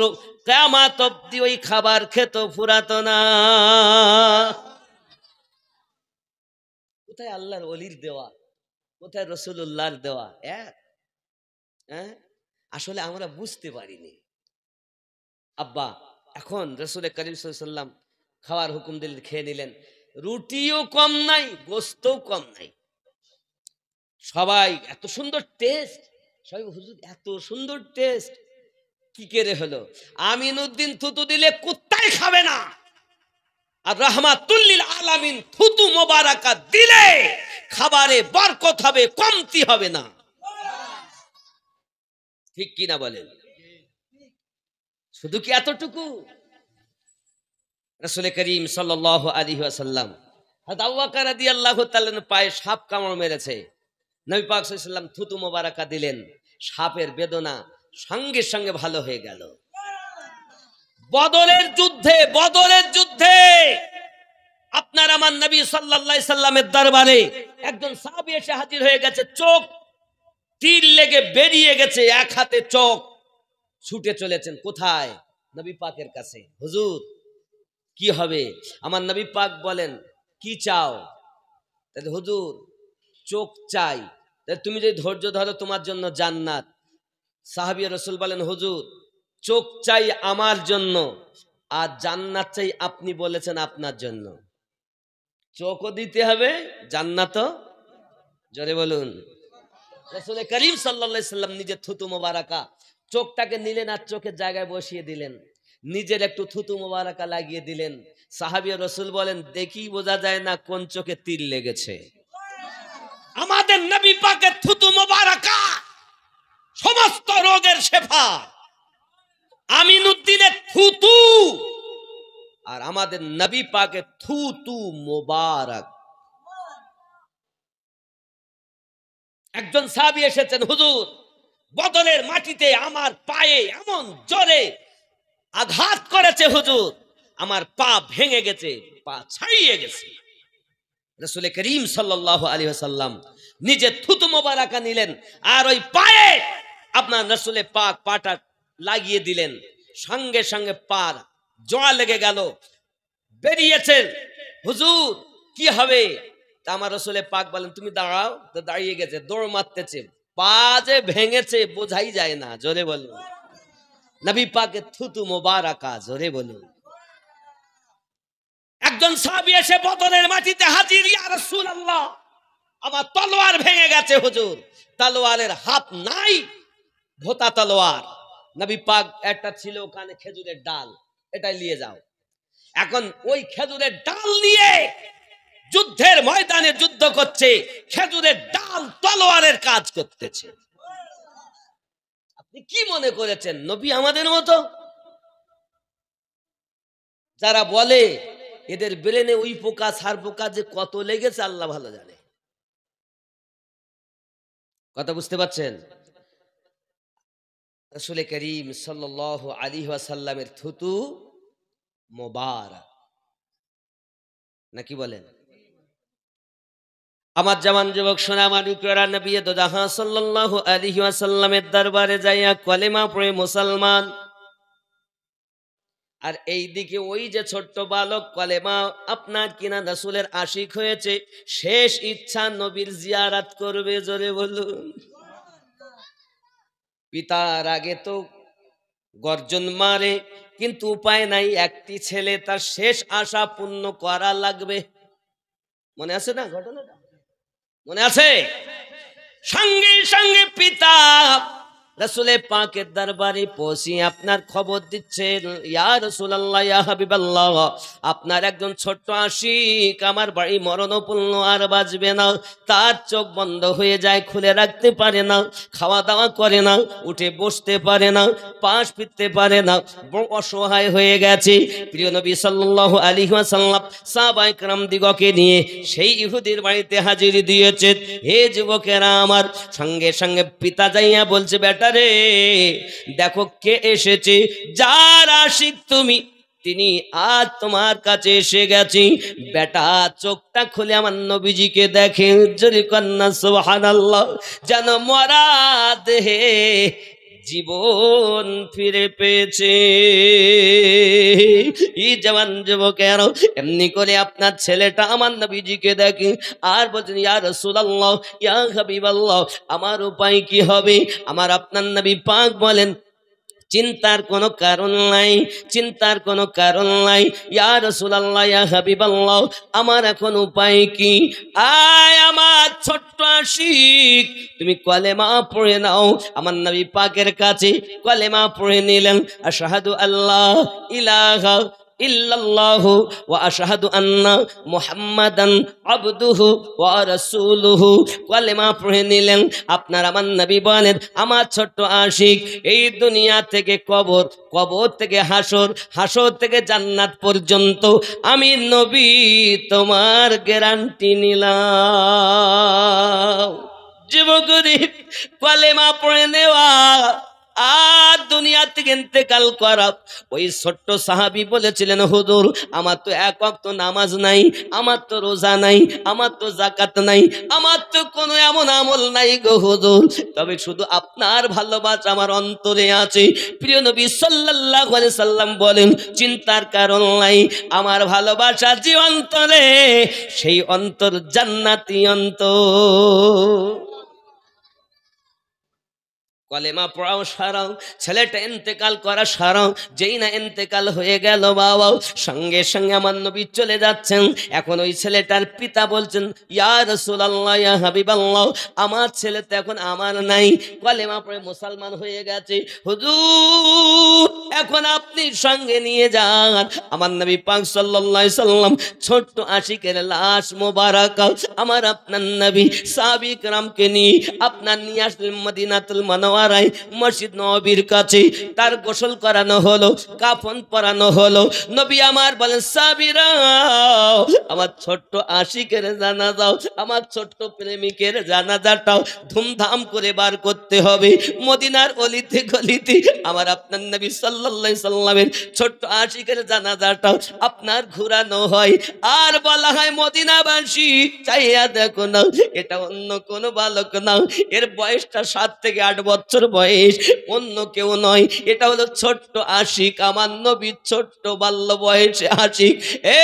কিয়ামত অবধি ওই খাবার খেতে ফুরাতো না। কোথায় আল্লাহর ওলির দেওয়া, কোথায় রাসূলুল্লাহর দেওয়া? আসলে আমরা বুঝতে পারিনি। আব্বা এখন রাসূল করিম সাল্লাল্লাহু আলাইহি ওয়াসাল্লাম খাওয়ার হুকুম দিলেন, খেয়ে নিলেন। রুটিও কম নাই, গোস্তও কম নাই। সবাই এত সুন্দর টেস্ট, সবাই হুজুর এত সুন্দর টেস্ট, কি করে হলো? আমিনউদ্দিন থুতু দিলে কুত্তাই খাবে না, আর রাহমাতুল লিল আলামিন থুতু মোবারকা দিলে খাবারে বরকত হবে, কমতি হবে না। ঠিক কি না বলেন? শুধু কি এতটুকু? রাসূল করিম সাল্লাল্লাহু আলাইহি ওয়াসাল্লাম হযরত আবু বকর রাদিয়াল্লাহু তাআলা পায়ে সাপ কামড় মেরেছে, নবী পাক সাল্লাল্লাহু আলাইহি ওয়াসাল্লাম থুতু মোবারকা দিলেন, সাপের বেদনা সঙ্গে সঙ্গে ভালো হয়ে গেল। বদরের যুদ্ধে আপনার আমার নবী সাল্লাল্লাহু আলাইহি সাল্লামের দরবারে একজন সাহাবী এসে হাজির হয়ে গেছে, চোখ তীর লেগে বেরিয়ে গেছে, এক হাতে চোখ, ছুটে চলেছেন কোথায়? নবী পাকের কাছে। হুজুর কি হবে? আমার নবী পাক বলেন কি চাও? হুজুর চোখ চাই। তুমি যদি ধৈর্য ধরো তোমার জন্য জান্নাত। সাহাবী রাসূল বলেন হুজুর চোখ চাই আমার জন্য, আর জান্নাত চাই আপনি বলেছেন আপনার জন্য। চোখও দিতে হবে, জান্নাতও। জোরে বলুন। রাসূল করিম সাল্লাল্লাহু আলাইহি সাল্লাম নিজের থুতু মোবারকা চোখটাকে নিলেন আর চোখের জায়গায় বসিয়ে দিলেন, নিজের একটু থুতু মোবারকা লাগিয়ে দিলেন। সাহাবী রাসূল বলেন, দেখি বোঝা যায় না কোন চোখে তীর লেগেছে। আমাদের নবী পাকের থুতু মোবারকা সমস্ত রোগের শেফা। আমিনুদ্দিনের থুতু আর আমাদের নবী পাকের থুতু মোবারক। একজন সাহাবী এসেছেন, হুজুর বদরের মাটিতে আমার পায়ে এমন জোরে আঘাত করেছে হুজুর, আমার পা ভেঙে গেছে, পা ছাড়িয়ে গেছে। রাসূল করিম সাল্লাল্লাহু আলাইহি ওয়াসাল্লাম নিজে থুতু মোবারকা নিলেন আর ওই পায়ে আপনার রাসূলের পাক পাটা লাগিয়ে দিলেন। সঙ্গে সঙ্গে পার জোড়া লেগে গেল, বেরিয়েছেন। হুজুর কি হবে? আমার রাসূলের পাক বলেন, তুমি দাঁড়াও। তো দাঁড়িয়ে গেছে, দৌড় মারতেছে, পা যে ভেঙেছে বোঝাই যায় না। জোরে বলুন। নবী পাকের থুতু মোবারকা। জোরে বলুন। একজন সাহাবী এসে বদরের মাটিতে হাজির, ইয়া রাসূলুল্লাহ আমার তলোয়ার ভেঙে গেছে হুজুর, তলোয়ারের হাত নাই, ভোতা তলোয়ার। নবী পাক একটা ছিল ওখানে খেজুরের ডাল, এটাই নিয়ে যাও। এখন ওই খেজুরের ডাল নিয়ে যুদ্ধের ময়দানে যুদ্ধ করছে, খেজুরের ডাল তলোয়ারের কাজ করতেছে। আপনি কি মনে করেছেন নবী আমাদের মতো? যারা বলে এদের ব্রেনে ওই পোকা সার পোকা যে কত লেগেছে আল্লাহ ভালো জানে। কথা বুঝতে পারছেন? রাসূল করিম সাল্লাল্লাহু আলাইহি ওয়াসাল্লামের থুতু মোবারক, নাকি বলেন? আমার জামান যুবক সোনা মানিকেরা, নবী দো জাহান সাল্লাল্লাহু আলাইহি ওয়াসাল্লামের দরবারে যাইয়া কলেমা পড়ে মুসলমান। আর এই দিকে ওই যে ছোট্ট বালক কলেমা আপনার কিনা রাসূলের আশিক হয়েছে, শেষ ইচ্ছা নবীর জিয়ারত করবে। জোরে বলুন। পিতার আগে তো গর্জন মারে, কিন্তু উপায় নাই, একটি ছেলে, তার শেষ আশা পূর্ণ করা লাগবে। মনে আছে না ঘটনাটা? মনে আছে? সঙ্গে সঙ্গে পিতা রাসূলের পাকের দরবারে পৌঁছে আপনার খবর দিচ্ছেন, ইয়া রাসূলুল্লাহ, ইয়া হাবিবাল্লাহ, আপনার একজন ছোট্ট আশিক আমার বাড়ি মরণপূর্ণ, আর বাঁচবে না। তার চোখ বন্ধ হয়ে যায়, খুলে রাখতে পারে না, খাওয়া দাওয়া করে না, উঠে বসতে পারে না, পাশ ফিরতে পারে না, বড় অসহায় হয়ে গেছে। প্রিয় নবী সাল্লাল্লাহু আলাইহি ওয়াসাল্লাম সাহাবায়ে কেরাম দিগকে নিয়ে সেই ইহুদির বাড়িতে হাজির দিয়েছেন। হে যুবকেরা আমার, সঙ্গে সঙ্গে পিতা যাইয়া বলছে, বেটা রে দেখো কে এসেছে, যার আশিক তুমি, তিনি আজ তোমার কাছে এসে গেছে। বেটা চোখটা খুলে আমার নবীজিকে দেখে, জোরে কন্যা সুবহানাল্লাহ, যেন মরা দেহে জীবন ফিরে পেয়েছে। এই জওয়ান যুবকের এমনি করে আপনার ছেলেটা আমার নবীজিকে দেখে আর বলেন, ইয়া রাসূলুল্লাহ, ইয়া হাবিবাল্লাহ, আমার উপায় কি হবে? আমার আপনার নবী পাক বলেন, চিন্তার কোনো কারণ নাই, চিন্তার কোনো কারণ নাই। ইয়া রাসূলুল্লাহ, ইয়া হাবিবাল্লাহ, আমার এখন উপায় কি? আয় আমার ছোট্ট আশিক, তুমি কলেমা পড়ে নাও। আমার নবী পাকের কাছে কলেমা পড়ে নিলেন, আশহাদু আল্লাহ ইলাহা ইল্লাল্লাহু ওয়া আশহাদু আন্না মুহাম্মাদান আবদুহু ওয়া রাসূলুহু। কলেমা পড়ে নিলেন। আপনার আমার নবী বলেন, আমার ছোট্ট আশিক এই দুনিয়া থেকে কবর, কবর থেকে হাসর, হাসর থেকে জান্নাত পর্যন্ত আমি নবী তোমার গ্যারান্টি নিলাম। যুবকরি কলেমা পড়ে নেওয়া আর দুনিয়া থেকে ইন্তেকাল করা। ওই ছোট্ট সাহাবী বলেছিলেন, হুজুর আমার তো এক ওয়াক্ত নামাজ নাই, আমার তো রোজা নাই, আমার তো যাকাত নাই, আমার তো কোনো এমন আমল নাই গো হুজুর, তবে শুধু আপনার ভালোবাসা আমার অন্তরে আছে। প্রিয় নবী সাল্লাল্লাহু আলাইহি সাল্লাম বলেন, চিন্তার কারণ নাই, আমার ভালোবাসা যে অন্তরে, সেই অন্তর জান্নাতি অন্তর। কলেমা পড়াও সারাও, ছেলেটা ইন্তেকাল করা সারাও। যেই না ইন্তেকাল হয়ে গেল বাবা, সঙ্গে সঙ্গে আমার নবী চলে যাচ্ছেন। এখন ওই ছেলেটার পিতা বলছেন, ইয়া রাসূলুল্লাহ, ইয়া হাবিবাল্লাহ, আমার ছেলে তো এখন আমার নাই, কলেমা পড়ে মুসলমান হয়ে গেছে। হুজুর এখন আপনি সঙ্গে নিয়ে যান আমার নবী পাক সাল্লাল্লাহু আলাইহি সাল্লাম ছোট্ট আশিকের লাশ মোবারক আমার আপনার নবী সাহাবী کرامকে নিয়ে আপনার নিয়ে আসলেন মদিনাতুল মুনাওয়ারায় মসজিদ নববীর কাছে। তার গোসল করানো হলো, কাফন পরানো হলো। নবী আমার বলেন, সাহাবীরা আমার ছোট্ট আশিকের জানাজাও, আমার ছোট্ট প্রেমিকের জানাজাটাও ধুমধাম করে বার করতে হবে। মদিনার অলিতে গলিতে আমার আপনার নবী সাল্লাল্লাহু আলাইহি সাল্লামের ছোট্ট আশিকের জানাজাটাও আপনার ঘুরানো হয়। আর বলা হয়, মদিনাবাসী চাইয়া দেখো না, এটা অন্য কোন বালক না, এর বয়সটা 7 থেকে 8 বছর বয়স, অন্য কেউ নয়, এটা হলো ছোট্ট আশিক, আমার নবীর ছোট্ট বাল্য বয়সে আশিক। এ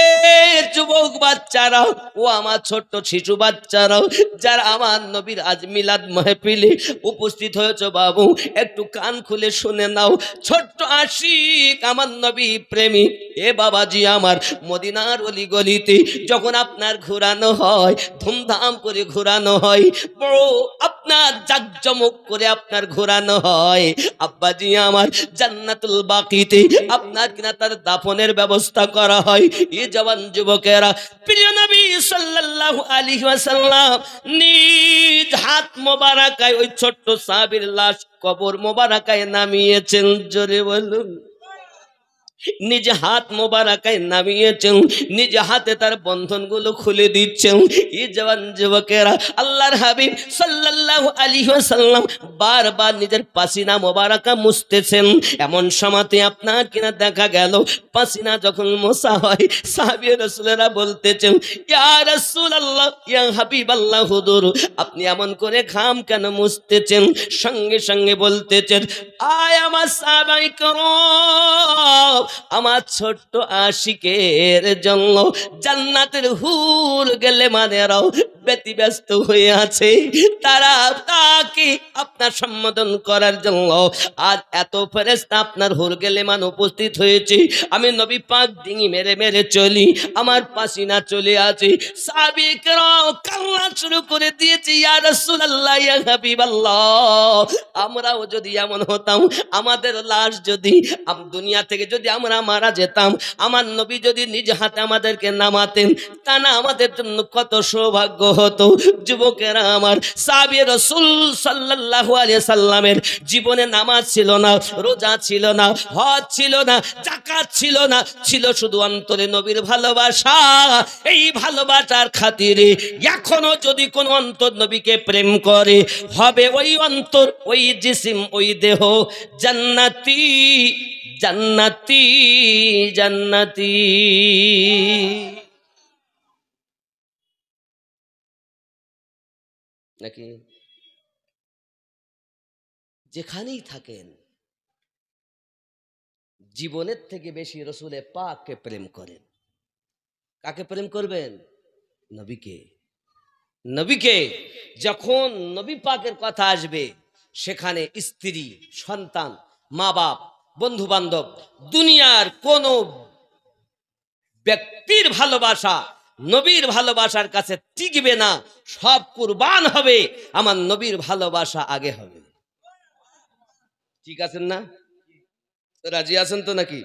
যুবক বাচ্চারাও, ও আমার ছোট্ট শিশু বাচ্চারাও যারা আমার নবীর আজ মিলাদ মাহফিলে উপস্থিত হয়েছে, বাবু একটু কান খুলে শুনে নাও। ছোট্ট আশিক আমার নবী প্রেমিক, এ বাবাজি আমার মদিনার অলি গলিতে যখন আপনার ঘোরানো হয়, ধুমধাম করে ঘোরানো হয়, বড় আপনার জাকজমক করে আপনার ঘোরানো হয়, আব্বাজি আমার জান্নাতুল বাকিতে আপনার কিনা তার দাফনের ব্যবস্থা করা হয়। এই জওয়ান যুবকেরা প্রিয় নবী সাল্লাল্লাহু আলাইহি ওয়াসাল্লাম নিজ হাত মোবারকায় ওই ছোট্ট সাহাবীর লাশ কবর মোবারকায় নামিয়েছেন। জোরে বলুন, নিজ হাত মোবারকায় নামিয়েছেন, নিজ হাতে তার বন্ধনগুলো খুলে দিচ্ছেন। এই জওয়ান যুবকেরা আল্লাহর হাবিব সাল্লাল্লাহু আলাইহি ওয়াসাল্লাম বারবার নিজের পাসিনা মোবারকা মুছতেছেন। এমন সময়তে আপনার কিনা দেখা গেল পাসিনা যখন মোছা হয়, সাহাবী রাসূলেরা বলতেছেন, ইয়া রাসূলুল্লাহ, ইয়া হাবিবাল্লাহ, হুজুর আপনি এমন করে ঘাম কেন মুছতেছেন? সঙ্গে সঙ্গে বলতেছেন, আয় আমার সাহাবায়ে কেরাম, আমার ছোট্ট আশিকের জন্য জান্নাতের হুর গেলে মানেরাও ব্যতিব্যস্ত হয়ে আছে, তারা তাকে আপনার সম্বোধন করার জন্য আজ এত ফেরেশতা আপনার হুর গেলে মান উপস্থিত হয়েছে। আমি নবী পাক ডিঙি মেরে মেরে চলি, আমার পাসিনা চলে আছে। সাহাবী কেরাম কান্না শুরু করে দিয়েছে, ইয়া রাসূলুল্লাহ, ইয়া হাবিবাল্লাহ, আমরাও যদি এমন হতাম, আমাদের লাশ যদি দুনিয়া থেকে যদি আমরা মারা যেতাম, আমার নবী যদি নিজ হাতে আমাদেরকে নামাতেন, তা না আমাদের জন্য কত সৌভাগ্য হতো। যুবকেরা আমার, সাহাবী রাসূল সাল্লাল্লাহু আলাইহি সাল্লামের জীবনে নামাজ ছিল না, রোজা ছিল না, হজ ছিল না, যাকাত ছিল না, ছিল শুধু অন্তরে নবীর ভালোবাসা। এই ভালোবাসার খাতিরে এখনো যদি কোন অন্তর নবীকে প্রেম করে, হবে ওই অন্তর, ওই জিসিম, ওই দেহ জান্নাতি জান্নাতি জান্নাতি। নাকি যেখানেই থাকেন জীবনের থেকে বেশি রসুলে পাককে প্রেম করেন। কাকে প্রেম করবেন? নবীকে। নবীকে। যখন নবী পাকের কথা আসবে, সেখানে স্ত্রী, সন্তান, মা বাপ, বন্ধু বান্ধব, দুনিয়ার কোন ব্যক্তির ভালোবাসা নবীর ভালোবাসার কাছে টিকবে না, সব কুরবান হবে, আমার নবীর ভালোবাসা আগে হবে। ঠিক আছেন না? রাজি আছেন তো নাকি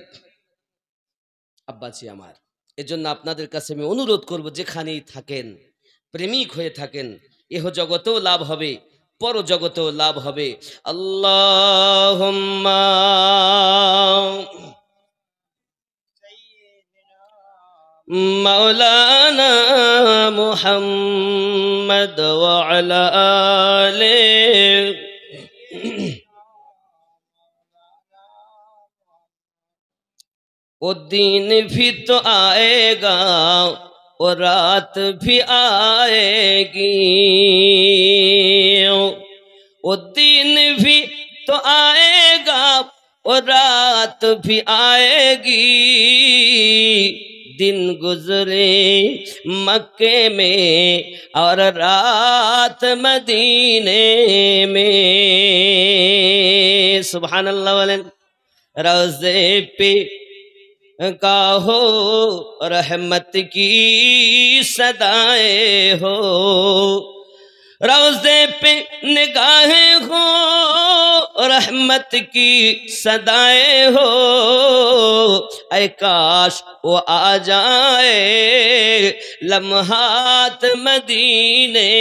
আব্বাজি আমার? এজন্য আপনাদের কাছে আমি অনুরোধ করব, যেখানেই থাকেন প্রেমিক হয়ে থাকেন, এহ জগতেও লাভ হবে, পর জগতেও লাভ হবে। আল্লাহুম্মা মাওলানা মুহাম্মদ ওয়া আলা আলিহি। वो दिन भी तो आएगा, वो रात भी आएगी, वो दिन भी तो आएगा, वो रात भी आएगी, दिन गुजरे मक्के में और रात मदीने में। सुभान अल्लाह वाले रोज़े पे का हो रहमत की सदाएं हो, रोज़े पे निगाहें हो रहमत की सदाएं हो। ऐ काश वो आ जाए लम्हात मदीने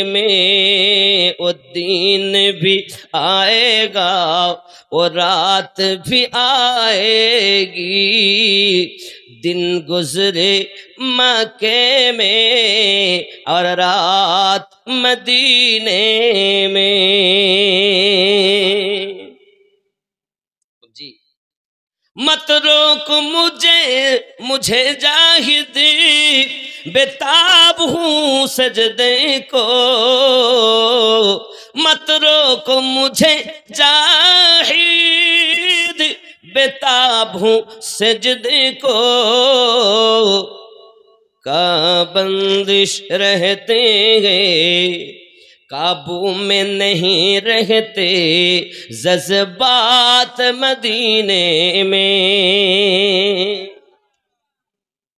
में, वो दिन भी आएगा वो रात भी आएगी, दिन गुजरे मक्के में और रात मदीने में। जी मत रोक मुझे जाहिद, बेताब हूँ सजदे को। मत रोक मुझे जाहिद, बेताब हूँ सजदे को। का बंदिश रहते हैं काबू में नहीं रहते जज्बात मदीने में।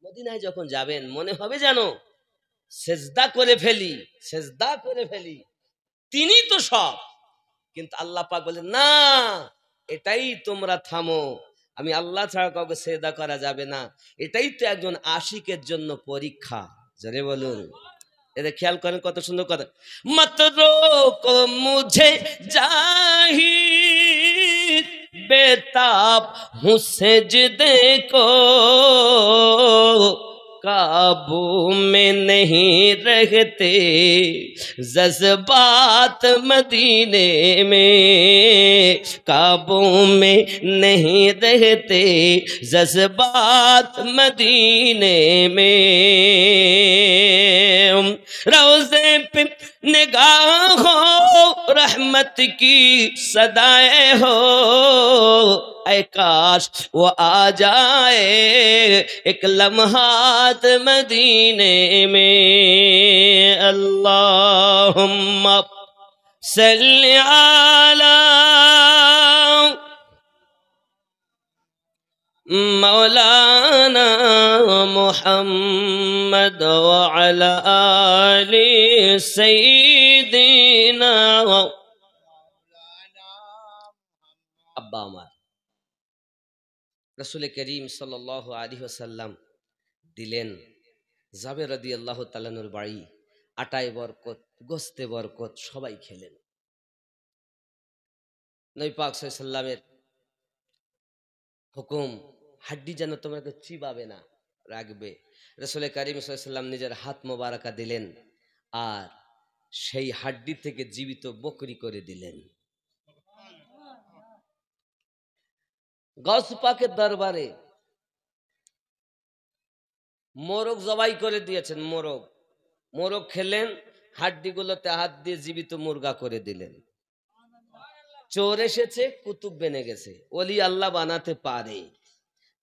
মদিনায় যখন যাবেন মনে হবে জানো সেজদা করে ফেলি, সেজদা করে ফেলি, তিনি তো সব। কিন্তু আল্লাহ পাক বলেন না, এটাই তোমরা থামো, আমি আল্লাহ ছাড়া কাউকে সেজদা করা যাবে না। এটাই তো একজন আশিকের জন্য পরীক্ষা। জোরে বলুন, এটা খেয়াল করেন কত সুন্দর কথা। মত রোকো মুঝে জাহিদ, बेताब हूँ सजदे को। काबू में नहीं रहते जज्बात मदीने में, काबू में नहीं रहते जज्बात मदीने में। रोज़े पे निगाह हो रहमत की सदाएं हो, ऐ काश वो आ जाए एक लम्हात मदीने में। अल्लाहुम्मा सल्ली अला मौलाना मुहम्मद व अला आलि सय्यिदिना। अब्बा আমার रसूल करीम सल्लल्लाहु अलैहि वसल्लम दिलेन जाबेर রাদিয়াল্লাহু তাআলার বাড়ি, আটায় বরকত গোস্তে বরকত সবাই খেলেন। নবী পাক সাল্লাল্লাহু আলাইহি সাল্লামের হুকুম হাড্ডি যেন তোমাকে চিবাবে না, রাখবে। রাসূল করিম সাল্লাল্লাহু আলাইহি সাল্লাম নিজের হাত মোবারকা দিলেন আর সেই হাড্ডি থেকে জীবিত বকরি করে দিলেন। গাউস পাকের দরবারে মোরগ জবাই করে দিয়েছেন। মোরগ খেলেন, হাড্ডিগুলোতে হাত দিয়ে জীবিত মুরগা করে দিলেন। চোর এসেছে, কুতুব বেনে গেছে। ওলি আল্লাহ বানাতে পারে।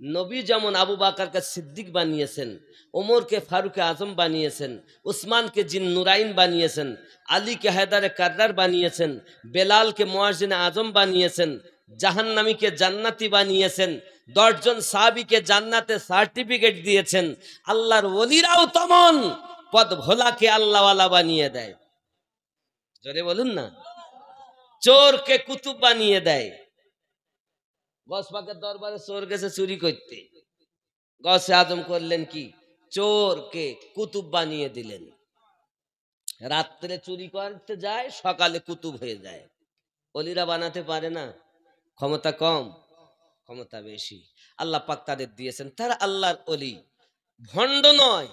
নবী যেমন আবু বকরকে সিদ্দিক বানিয়েছেন, ওমরকে ফারুক আজম বানিয়েছেন, উসমানকে জিন নুরাইন বানিয়েছেন, আলীকে হায়দারে কার্রার বানিয়েছেন, বেলালকে মুয়াজ্জিনে আজম বানিয়েছেন, জাহান্নামীকে জান্নাতি বানিয়েছেন, 10 জন সাহাবীকে জান্নাতে সার্টিফিকেট দিয়েছেন। আল্লাহর ওলিরাও তেমন পদ ভোলাকে আল্লাহওয়ালা বানিয়ে দেয়। জোরে বলুন না, চোরকে কুতুব বানিয়ে দেয়। গস পাকের দরবারে চোর গেছে চুরি করতে, গসে আজম করলেন কি, চোরকে কুতুব বানিয়ে দিলেন। রাত্রে চুরি করতে যায়, সকালে কুতুব হয়ে যায়। ওলিরা বানাতে পারে না, ক্ষমতা কম, ক্ষমতা বেশি। আল্লাহ পাক তাদের দিয়েছেন, তারা আল্লাহর ওলি, ভণ্ড নয়,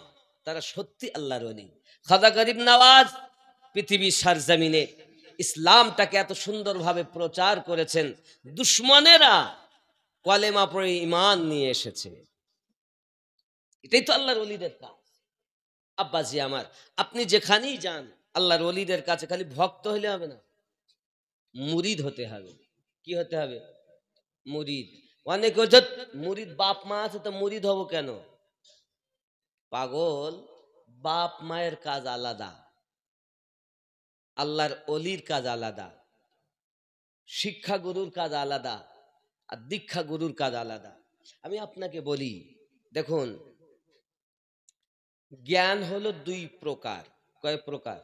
তারা সত্যি আল্লাহর ওলি। খাজা গরিব নওয়াজ পৃথিবীর সরজমিনে ইসলামটাকে এত সুন্দরভাবে প্রচার করেছেন, দুশ্মনেরা কলেমা পড়ে ঈমান নিয়ে এসেছে। এটাই তো আল্লাহর ওলিদের কাজ। আব্বাজি আমার, আপনি যেখানেই যান আল্লাহর ওলিদের কাছে খালি ভক্ত হলে হবে না, মুরিদ হতে হবে। কি হতে হবে? মুরিদ। অনেকে মুরিদ বাপ মা আছে তো মুরিদ হব কেন? পাগল, বাপ মায়ের কাজ আলাদা, আল্লাহর অলির কাজ আলাদা, শিক্ষাগুরুর কাজ আলাদা, আর দীক্ষা গুরুর কাজ আলাদা। আমি আপনাকে বলি, দেখুন, জ্ঞান হলো দুই প্রকার। কয় প্রকার?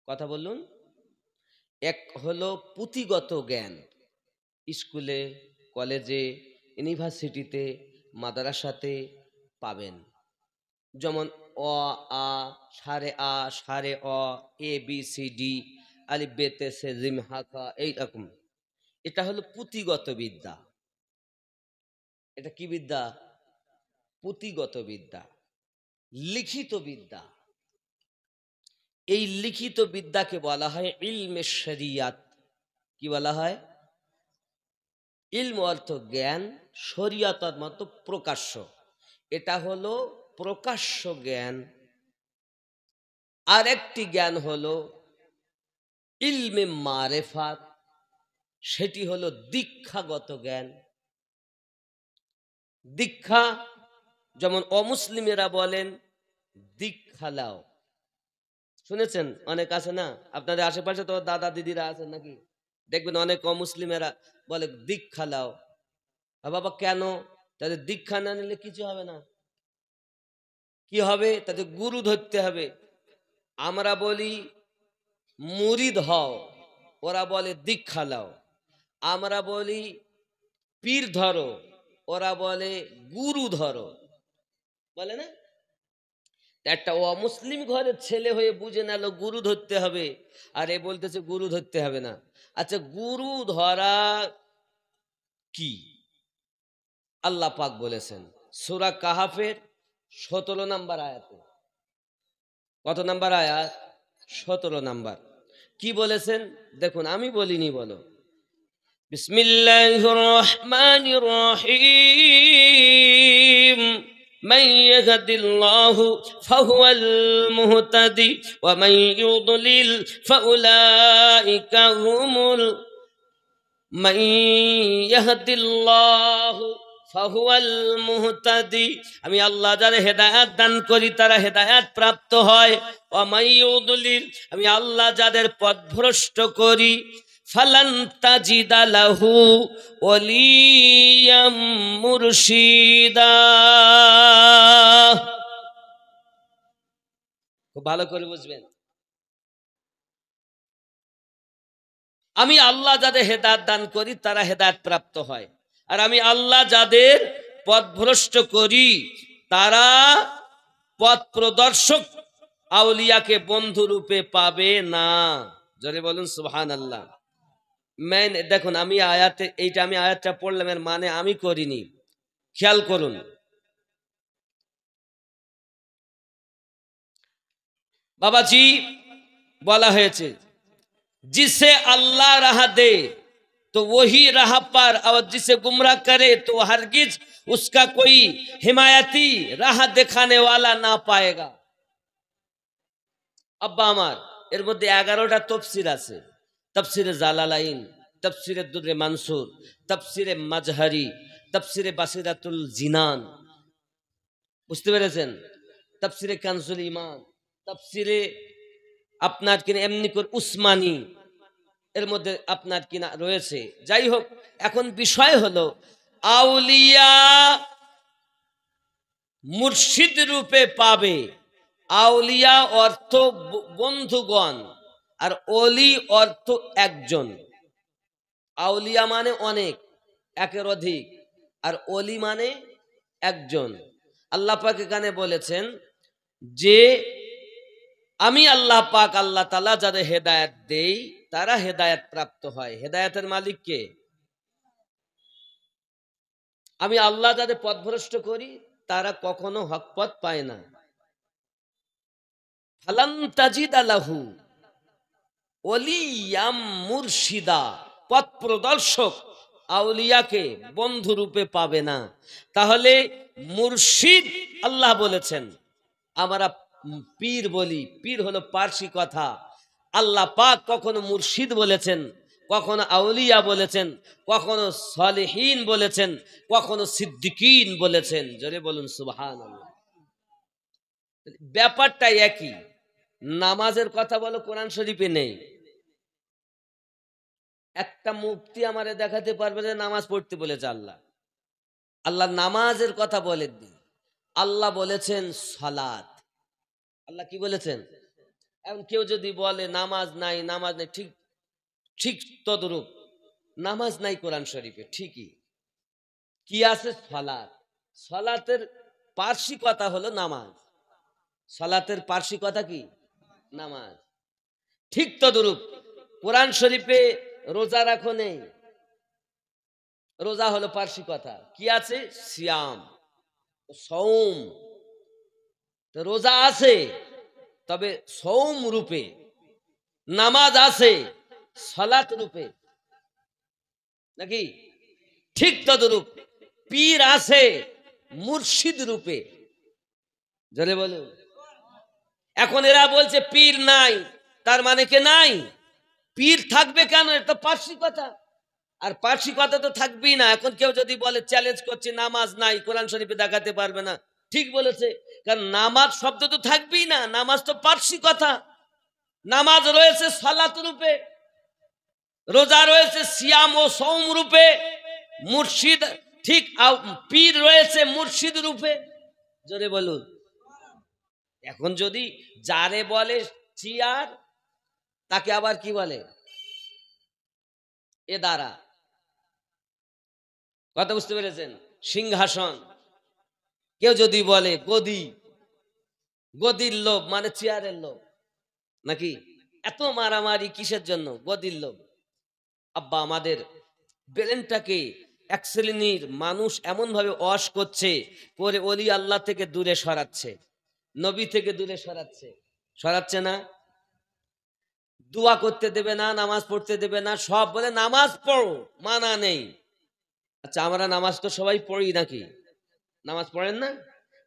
কথা বলুন। এক হলো পুঁথিগত জ্ঞান, স্কুলে, কলেজে, ইউনিভার্সিটিতে, মাদ্রাসাতে পাবেন। যেমন অ, আ, সারে অ, এ বি সি ডি, আলিফ বেতে সে জিম হাকা, এইরকম। এটা হলো পুঁথিগত বিদ্যা। এটা কি বিদ্যা? পুঁথিগত বিদ্যা, লিখিত বিদ্যা। এই লিখিত বিদ্যাকে বলা হয় ইলমে শরিয়াত। কি বলা হয়? ইলম অর্থ জ্ঞান, শরিয়াত অর্থ প্রকাশ্য। এটা হলো প্রকাশ্য জ্ঞান। আর একটি জ্ঞান হলো ইলমে মারেফাত, সেটি হলো দীক্ষাগত জ্ঞান। দীক্ষা, যেমন অমুসলিমেরা বলেন দীক্ষা লাও। শুনেছেন? অনেক আছে না আপনাদের আশেপাশে, তো দাদা দিদিরা আছেন নাকি? দেখবেন অনেক অমুসলিমেরা বলে দীক্ষা লাও। বাবা কেন? তাদের দীক্ষা না নিলে কিছু হবে না। কি হবে? তাদের গুরু ধরতে হবে। আমরা বলি মুরিদ হও, ওরা বলে দীক্ষা লাও। আমরা বলি পীর ধরো, ওরা বলে গুরু ধরো, বলে না? একটা অমুসলিম ঘরের ছেলে হয়ে বুঝে নিল গুরু ধরতে হবে, আর এ বলতেছে গুরু ধরতে হবে না। আচ্ছা, গুরু ধরা কি? আল্লাহ পাক বলেছেন সূরা কাহাফের 17 নম্বর আয়াতে। কত নম্বর আয়াত? 17 নম্বর। কি বলেছেন দেখুন, আমি বলিনি, বলো। বিসমিল্লাহির রহমানির রহিম। من يهد الله فهو المهتدي ومن يضلل فأولئك هم من يهد الله فهو المهتدي। আমি আল্লাহ যাদের হেদায়েত দান করি তারা হেদায়েত প্রাপ্ত হয়। ওয়া মান ইউদলিল, আমি আল্লাহ যাদের পথভ্রষ্ট করি, ফালান তাজিদা লাহু ওয়ালিয়াম মুরশিদা। খুব ভালো করে বুঝবেন, আমি আল্লাহ যাদের হেদায়েত দান করি তারা হেদায়েত প্রাপ্ত হয়, আর আমি আল্লাহ যাদের পথভ্রষ্ট করি তারা পথ প্রদর্শক আউলিয়াকে বন্ধু রূপে পাবে না। জোরে বলুন সুবহানাল্লাহ। দেখুন, আমি আয়াতে এইটা আমি আয়াতটা পড়লাম, এর মানে আমি করিনি, খেয়াল করুন। বাবাজি, বলা হয়েছে जिसे अल्लाह राह दे तो वही राह पर, और जिसे गुमराह करे तो हरगिज उसका कोई हिमायती राह दिखाने वाला ना पाएगा। अब्बा আমার এর মধ্যে 11টা তাফসীর আছে। তাফসীরে জালালাইন, তাফসীরে দুররে মানসুর, তাফসীরে মাজহারি, তাফসীরে বাসিরাতুল জিনান, বুঝতে পেরেছেন? তাফসীরে কানজুল ঈমান, তাফসীরে আপনার কিনা এমনি করে উসমানী, এর মধ্যে আপনার কিনা রয়েছে। যাই হোক, এখন বিষয় হলো আউলিয়া মুর্শিদ রূপে পাবে। আউলিয়া অর্থ বন্ধুগণ, আর অলি অর্থ একজন। আউলিয়া মানে অনেক, একের অধিক, আর অলি মানে একজন। আল্লাহ পাক এখানে বলেছেন যে আমি আল্লাহ পাক, আল্লাহ তাআলা যাদের হেদায়েত দেই তারা হেদায়েত প্রাপ্ত হয়। হেদায়েতের মালিক কে? আমি আল্লাহ যাদের পথভ্রষ্ট করি তারা কখনো হক পথ পায় না। ফালান তাজিদা লাহু ওয়ালিয়াম মুরশিদা, পথ প্রদর্শক আউলিয়াকে বন্ধু রূপে পাবে না। তাহলে মুর্শিদ আল্লাহ বলেছেন, আমরা পীর বলি, পীর হলো পার্সি কথা। আল্লাহ পাক কখনো মুর্শিদ বলেছেন, কখনো আউলিয়া বলেছেন, কখনো সালেহীন বলেছেন, কখনো সিদ্দিকিন বলেছেন। জোরে বলুন সুবহানাল্লাহ। ব্যাপারটা একই। নামাজের কথা বলো কোরআন শরীফে নেই। একটা মুফতি আমারে দেখাতে পারবে যে নামাজ পড়তে বলেছে আল্লাহ? আল্লাহ নামাজের কথা বলেননি, আল্লাহ বলেছেন সালাত। আল্লাহ কি বলেছেন? এখন কেউ যদি বলে নামাজ নাই, নামাজ নাই, ঠিক ঠিক তদরূপ নামাজ নাই কোরআন শরীফে, ঠিকই। কি আছে? সালাত। সালাতের পার্সি কথা হলো নামাজ। সালাতের পার্সি কথা কি? নামাজ। ঠিক তদরূপ কোরআন শরীফে রোজা রাখো নেই। রোজা হলো পার্সি কথা। কি আছে? সিয়াম, সৌম। রোজা আছে তবে সৌম রূপে, নামাজ আছে সালাত রূপে, নাকি? ঠিক তদরূপ পীর আছে মুর্শিদ রূপে। জোরে বলুন। এখন এরা বলছে পীর নাই, তার মানে কে নাই? পীর থাকবে কেন? এটা পার্সি কথা, আর পার্সি কথা তো থাকবেই না। এখন কেউ যদি বলে চ্যালেঞ্জ করছে নামাজ নাই, কোরআন শরীফে দেখাতে পারবে না, ঠিক বলেছে। কারণ নামাজ শব্দ তো থাকবেই না, নামাজ তো পার্সি কথা। নামাজ রয়েছে সালাত রূপে, রোজা রয়েছে সিয়াম ও সৌম রূপে, মুর্শিদ ঠিক পীর রয়েছে মুর্শিদ রূপে। জোরে বলুন। এখন যদি যারে বলে চেয়ার, তাকে আবার কি বলে? এ দ্বারা কথা বুঝতে পেরেছেন? সিংহাসন। কেউ যদি বলে গদি, গদির লোভ মানে চেয়ারের লোভ, নাকি? এত মারামারি কিসের জন্য? গদির লোভ। আব্বা আমাদের ব্রেনটাকে এক শ্রেণীর মানুষ এমন ভাবে ওয়াশ করছে, করে ওলি আল্লাহ থেকে দূরে সরাচ্ছে, নবী থেকে দূরে সরাচ্ছে। সরাচ্ছে না? দোয়া করতে দেবে না, নামাজ পড়তে দেবে না, সব বলে নামাজ পড়ো, মানা নেই। আচ্ছা, আমরা নামাজ তো সবাই পড়ি, নাকি? নামাজ পড়েন না?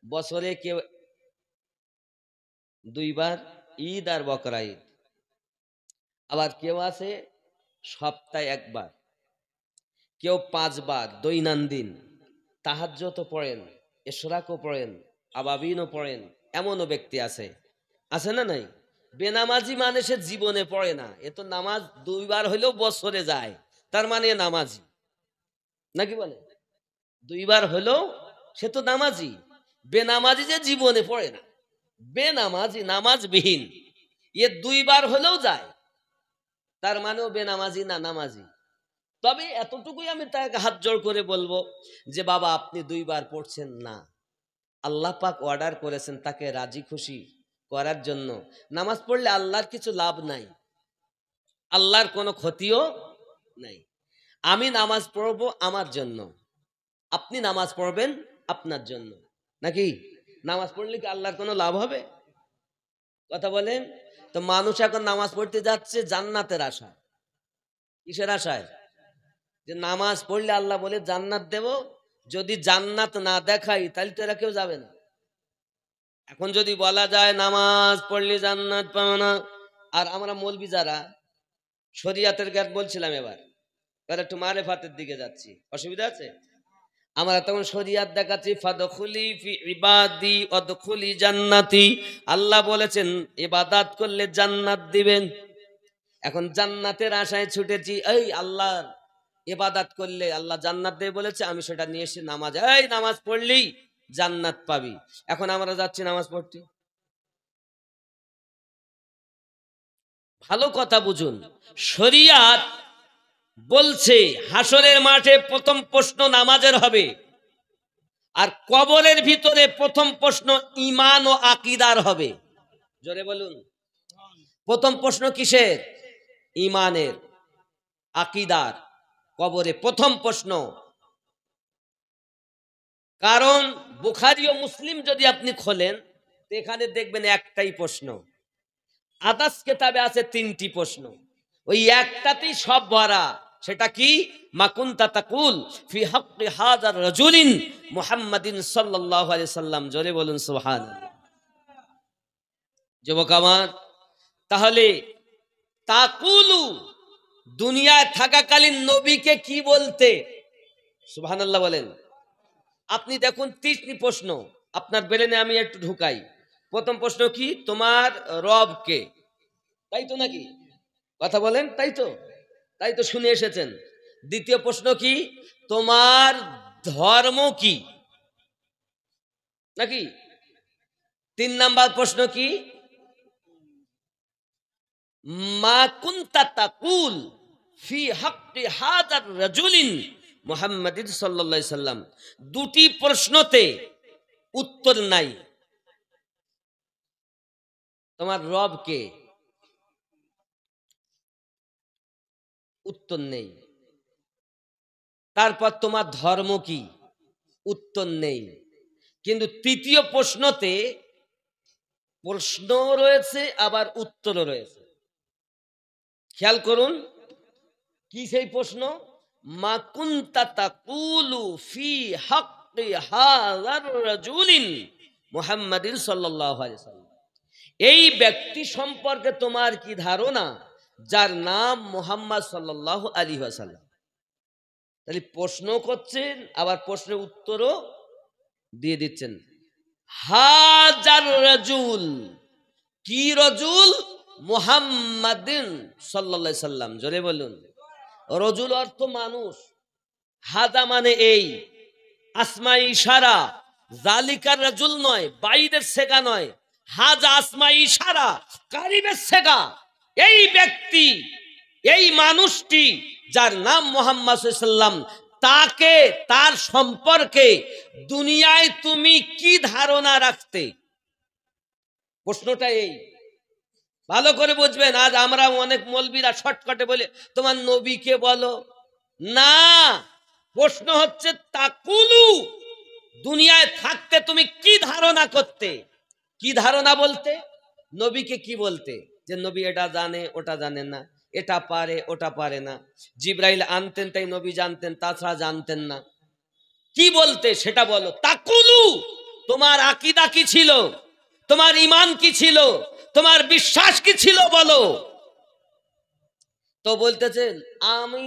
বছরে কেউ 2 বার, ঈদ আর বকরা ঈদ। আবার কেউ আছে সপ্তাহে 1 বার, কেউ 5 বার দৈনন্দিন। তাহাজ্জুদও পড়েন, ইশরাকও পড়েন, আবাবিনও পড়েন, এমনও ব্যক্তি আছে। আছে না নাই? বেনামাজি মানে সে জীবনে পড়ে না। এ তো নামাজ 2 বার হইলেও বছরে যায়, তার মানে নামাজি, নাকি বলে? 2 বার হলেও সে তো নামাজি। বেনামাজি যে জীবনে পড়ে না, বেনামাজি নামাজবিহীন, এ 2 বার হলেও যায়, তার মানেও বেনামাজি না, নামাজি। তবে এতটুকুই আমি তাকে হাত জোড় করে বলবো যে বাবা আপনি 2 বার পড়ছেন না, আল্লাহ পাক অর্ডার করেছেন তাকে রাজি খুশি করার জন্য। নামাজ পড়লে আল্লাহর কিছু লাভ নাই, আল্লাহর কোনো ক্ষতিও নাই। আমি নামাজ পড়বো আমার জন্য, আপনি নামাজ পড়বেন আপনার জন্য, নাকি? নামাজ পড়লে কি আল্লাহর কোনো লাভ হবে? কথা বলেন তো। মানুষ এখন নামাজ পড়তে যাচ্ছে জান্নাতের আশায়। কিসের আশায়? যে নামাজ পড়লে আল্লাহ বলে জান্নাত দেব, যদি জান্নাত না দেখাই তাহলে তো এরা কেউ যাবে না। এখন যদি বলা যায় নামাজ পড়লে জান্নাত পাবে না, আর আমরা মৌলবি যারা শরিয়াতের জ্ঞান বলছিলাম, এবার একটু মারেফাতের দিকে যাচ্ছি, অসুবিধা আছে? আমরা তখন শরিয়াত দেখাচ্ছি, ফাদখুলি ফি ইবাদি ওয়াদখুলি জান্নাতি। আল্লাহ বলেছেন ইবাদত করলে জান্নাত দিবেন। এখন জান্নাতের আশায় ছুটেছি, এই আল্লাহ ইবাদত করলে আল্লাহ জান্নাত দেবে বলেছে, আমি সেটা নিয়ে এসে নামাজ, এই নামাজ পড়লেই জান্নাত পাবি। এখন আমরা যাচ্ছি নামাজ পড়তে। ভালো কথা বুঝুন, শরিয়াত বলছে হাসরের মাঠে প্রথম প্রশ্ন নামাজের হবে, আর কবরের ভিতরে প্রথম প্রশ্ন ঈমান ও আকীদার হবে। জোরে বলুন। প্রথম প্রশ্ন কিসের? ঈমানের, আকীদার। কবরে প্রথম প্রশ্ন। কারণ বুখারী ও মুসলিম যদি আপনি খোলেন, এখানে দেখবেন একটাই প্রশ্ন। আদার্স কিতাবে আছে 3টি প্রশ্ন, ওই একটাতেই সব ভরা। সেটা কি? মা কুনতা তাকুল ফি হাক্কি হাযার রাজুলিন মুহাম্মাদিন সাল্লাল্লাহু আলাইহি সাল্লাম। জোরে বলুন সুবহানাল্লাহ। যুবক আমার, তাহলে তাকুলু দুনিয়ায় থাকাকালীন নবীকে কি বলতে? সুবহানাল্লাহ বলেন। আপনি দেখুন 3টি প্রশ্ন, আপনার ব্রেনে আমি একটু ঢুকাই। প্রথম প্রশ্ন কি, তোমার রব কে? তাই তো নাকি? কথা বলেন, তাই তো? তাই তো শুনে এসেছেন। দ্বিতীয় প্রশ্ন কি, তোমার ধর্ম কি? নাকি? 3 নাম্বার প্রশ্ন কি, মা কুনতা তাকুল ফি হাক্কি হাযার রাজুলিন মুহাম্মাদিন সাল্লাল্লাহু আলাইহি সাল্লাম। দুটি প্রশ্নতে উত্তর নাই। তোমার রব কে? উত্তর নেই। তারপর তোমার ধর্ম কি? উত্তর নেই। কিন্তু তৃতীয় প্রশ্নতে প্রশ্ন রয়েছে, আবার উত্তরও রয়েছে। খেয়াল করুন, কি সেই প্রশ্ন, মা কুনতা তাকুলু ফি হাক্কি হাযার রাজুলিন মুহাম্মাদিন সাল্লাল্লাহু আলাইহি সাল্লাম। এই ব্যক্তি সম্পর্কে তোমার কি ধারণা যার নাম মুহাম্মদ সাল্লাল্লাহু আলাইহি ওয়াসাল্লাম। তাহলে প্রশ্ন করছেন, আবার প্রশ্নের উত্তরও দিয়ে দিচ্ছেন। হাজার রাজুল, কি রজুল? মুহাম্মাদিন সাল্লাল্লাহু আলাইহি সাল্লাম। জোরে বলুন। রজুল অর্থ মানুষ, হাজা মানে এই, আসমা ইশারা, জালিকার রাজুল নয়, বাইরের সেগা নয়, হাজা আসমা ইশারা, কারিবের সেগা। এই ব্যক্তি, এই মানুষটি যার নাম মুহাম্মদ সাল্লাল্লাহু আলাইহি সাল্লাম, তাকে, তার সম্পর্কে দুনিয়ায় তুমি কি ধারণা রাখতে? প্রশ্নটা এই, ভালো করে বুঝবেন। আজ আমরা অনেক মৌলবীরা শর্টকাটে বলে তোমার নবীকে বলো না। প্রশ্ন হচ্ছে তাকুলু, দুনিয়ায় থাকতে তুমি কি ধারণা করতে? কি ধারণা বলতে? নবীকে কি বলতে? যে নবী এটা জানে, ওটা জানে না, এটা পারে, ওটা পারে না। জিবরাইল আনতেন তাই নবী জানতেন, তাছাড়া জানতেন না। কি বলতে সেটা বলো। তাকুলু, তোমার আকীদা কি ছিল? তোমার ঈমান কি ছিল? তোমার বিশ্বাস কি ছিল বলো। তো বলতেছেন আমি,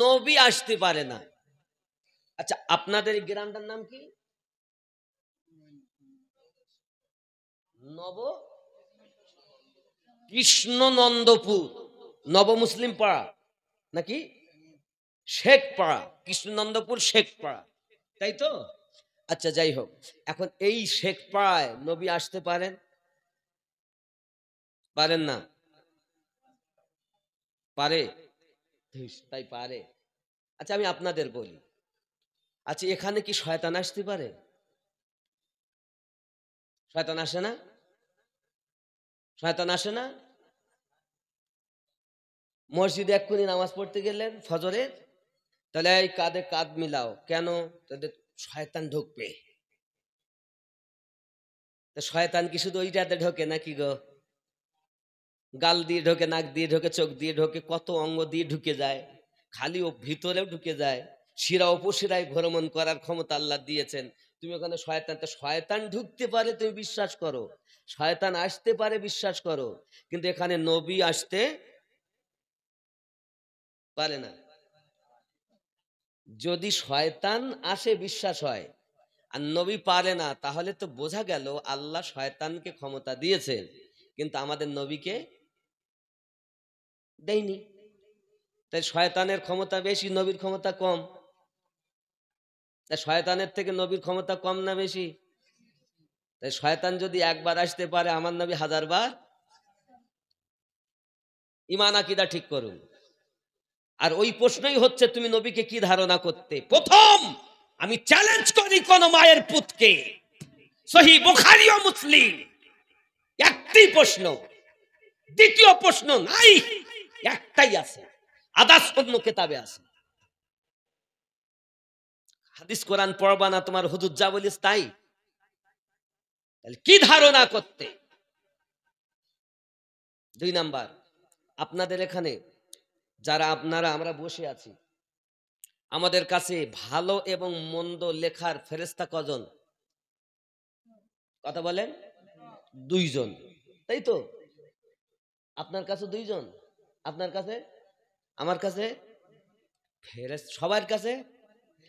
নবী আসতে পারে না। আচ্ছা, আপনাদের এই গ্রামটার নাম কি? নব কৃষ্ণনন্দপুর, নব মুসলিম পাড়া নাকি শেখ পাড়া? কৃষ্ণনন্দপুর শেখ পাড়া, তাই তো? আচ্ছা, যাই হোক, এখন এই শেখ পাড়ায় নবী আসতে পারেন? পারেন না? পারে? তাই পারে। আচ্ছা, আমি আপনাদের বলি, আচ্ছা এখানে কি শয়তান আসতে পারে? শয়তান আসে না? শয়তান আসে না? মসজিদে এক্ষুনি নামাজ পড়তে গেলেন ফজরের, তাহলে এই কাঁধে কাঁধ মিলাও, কেন? তাদের শয়তান ঢুকবে। শয়তান কি শুধু ওইটাতে ঢোকে নাকি গো? গাল দিয়ে ঢোকে, নাক দিয়ে ঢোকে, চোখ দিয়ে ঢোকে, কত অঙ্গ দিয়ে ঢুকে যায়, খালি ও ভিতরেও ঢুকে যায়। শিরা উপশিরায় ভ্রমণ করার ক্ষমতা আল্লাহ দিয়েছেন। তুমি ওখানে শয়তান, তো শয়তান ঢুকতে পারে তুমি বিশ্বাস করো, শয়তান আসতে পারে বিশ্বাস করো, কিন্তু এখানে নবী আসতে পারে না। যদি শয়তান আসে বিশ্বাস হয়, আর নবী পারে না, তাহলে তো বোঝা গেল আল্লাহ শয়তানকে ক্ষমতা দিয়েছেন, কিন্তু আমাদের নবীকে দেয়নি। তাই শয়তানের ক্ষমতা বেশি, নবীর ক্ষমতা কম। তাই শয়তানের থেকে নবীর ক্ষমতা কম না বেশি? তাই শয়তান যদি একবার আসতে পারে, আমার নবী 1000 বার। ঈমান আকীদা ঠিক করুন। আর ওই প্রশ্নই হচ্ছে তুমি নবীকে কি ধারণা করতে। প্রথম আমি চ্যালেঞ্জ করি কোন মায়ের পুতকে, সহিহ বুখারী ও মুসলিম একটি প্রশ্ন, দ্বিতীয় প্রশ্ন নাই, একটাই আছে, আদার্স অন্য কিতাবে আছে। হাদিস কোরআন পড়বা না, তোমার হুজুর যা বলিস তাই? তাহলে কি ধারণা করতে? 2 নাম্বার, আপনাদের এখানে যারা আপনারা আমরা বসে আছি, আমাদের কাছে ভালো এবং মন্দ লেখার ফেরেশতা কজন? কথা বলেন। 2 জন, তাই তো? আপনার কাছে 2 জন, আপনার কাছে, আমার কাছে, সবার কাছে।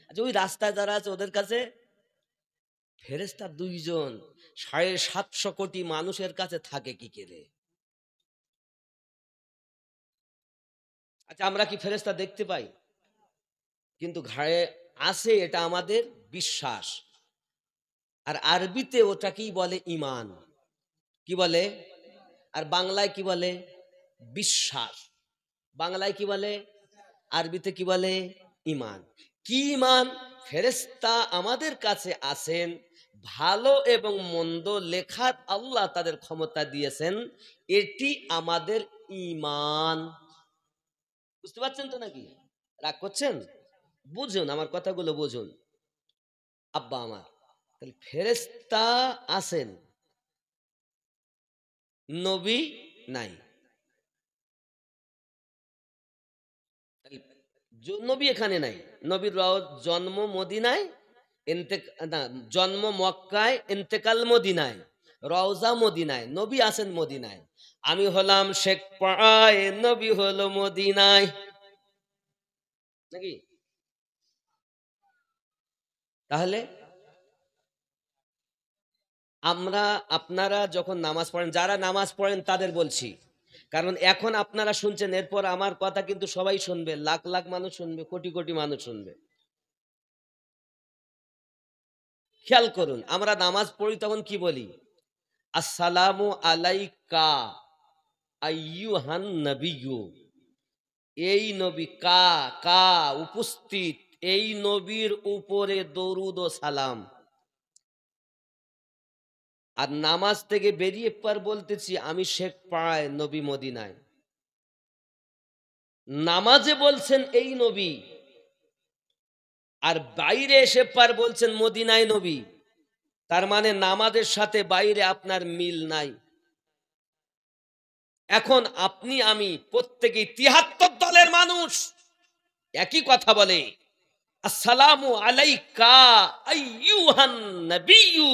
আচ্ছা, ওই রাস্তায় যারা আছে ওদের কাছে ফেরেশতা দুইজন, 750 কোটি মানুষের কাছে থাকে কি করে? আচ্ছা, আমরা কি ফেরেশতা দেখতে পাই? কিন্তু ঘাড়ে আছে, এটা আমাদের বিশ্বাস। আর আরবিতে ওটাকেই বলে ঈমান। কি বলে? আর বাংলায় কি বলে? বিশ্বাস। বাংলায় কি বলে? আরবিতে কি বলে? ঈমান। কি ঈমান? ফেরেশতা আমাদের কাছে আছেন, ভালো এবং মন্দ লেখার আল্লাহ তাদের ক্ষমতা দিয়েছেন, এটি আমাদের ঈমান। বুঝতে পারছেন তো নাকি? রাগ করছেন? বুঝুন, আমার কথাগুলো বুঝুন আব্বা আমার। তাহলে ফেরেশতা আছেন, নবী নাই। নবী এখানে নাই। নবীর জন্ম মদিনায়, না, জন্ম মক্কায়, ইন্তেকাল মদিনায়, রওজা মদিনায়, নবী আছেন মদিনায়। আমি হলাম শেখ পাড়ায়, নবী হলো মদিনায়, নাকি? তাহলে আমরা, আপনারা যখন নামাজ পড়েন, যারা নামাজ পড়েন তাদের বলছি, কারণ এখন আপনারা শুনছেন, এরপর আমার কথা কিন্তু সবাই শুনবে, লাখ লাখ মানুষ শুনবে, কোটি কোটি মানুষ শুনবে। খেয়াল করুন, আমরা নামাজ পড়ি তখন কি বলি? আসসালামু আলাইকা আইয়ুহান নবিয়্যু। এই নবী, কা কা উপস্থিত, এই নবীর উপরে দরুদ ও সালাম। আর নামাজ থেকে বেরিয়ে পর বলতেছি আমি শেখ পাড়ায়, নবী মদিনায়। নামাজে বলছেন এই নবী, আর বাইরে এসে পর বলছেন মদিনায় নবী। তার মানে নামাজের সাথে বাইরে আপনার মিল নাই। এখন আপনি আমি প্রত্যেকেই 73 দলের মানুষ একই কথা বলে, আসসালামু আলাইকা আইয়ুহান নবিয়্যু,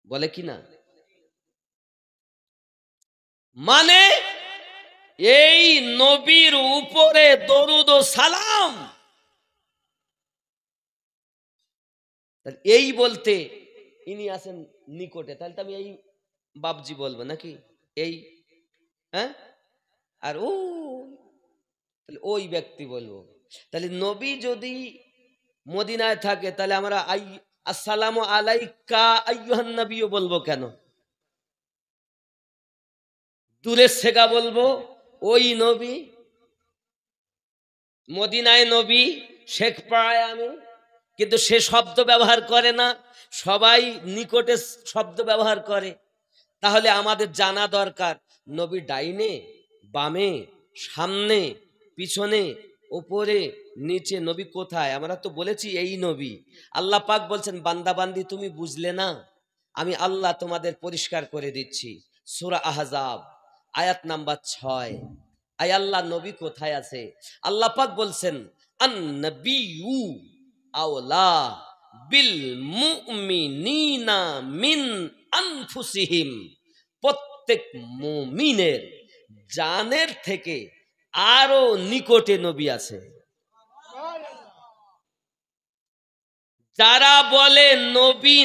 বলে কি না? মানে এই নবীর উপরে দরুদ ও সালাম। এই বলতে ইনি আছেন নিকটে, তাহলে তো আমি এই বাবজি বলবো নাকি? এই, হ্যাঁ, আর ও, তাহলে ওই ব্যক্তি বলবো। তাহলে নবী যদি মদিনায় থাকে, তাহলে আমরা আসসালামু আলাইকা আইয়ুহান নবিয়্যু বলবো কেন? দূরের সেগা বলবো ওই নবী, মদিনায় নবী, শেখ পাড়ায় আমি। কিন্তু সে শব্দ ব্যবহার করে না, সবাই নিকটে শব্দ ব্যবহার করে। তাহলে আমাদের জানা দরকার, নবী ডাইনে, বামে, সামনে, পিছনে, উপরে, নিচে, নবী কোথায়? আমরা তো বলেছি এই নবী। আল্লাহ পাক বলছেন, বান্দা বান্দি তুমি বুঝলে না, আমি আল্লাহ তোমাদের পরিষ্কার করে দিচ্ছি। সূরা আহজাব আয়াত নাম্বার 6। আয় আল্লাহ, নবী কোথায় আছে? আল্লাহ পাক বলছেন, আন নবিয়্যু আওলা বিল মুমিনিনা মিন আনফুসিহিম। প্রত্যেক মুমিনের জানের থেকে আরো নিকটে নবী আছে। যারা বলে নবী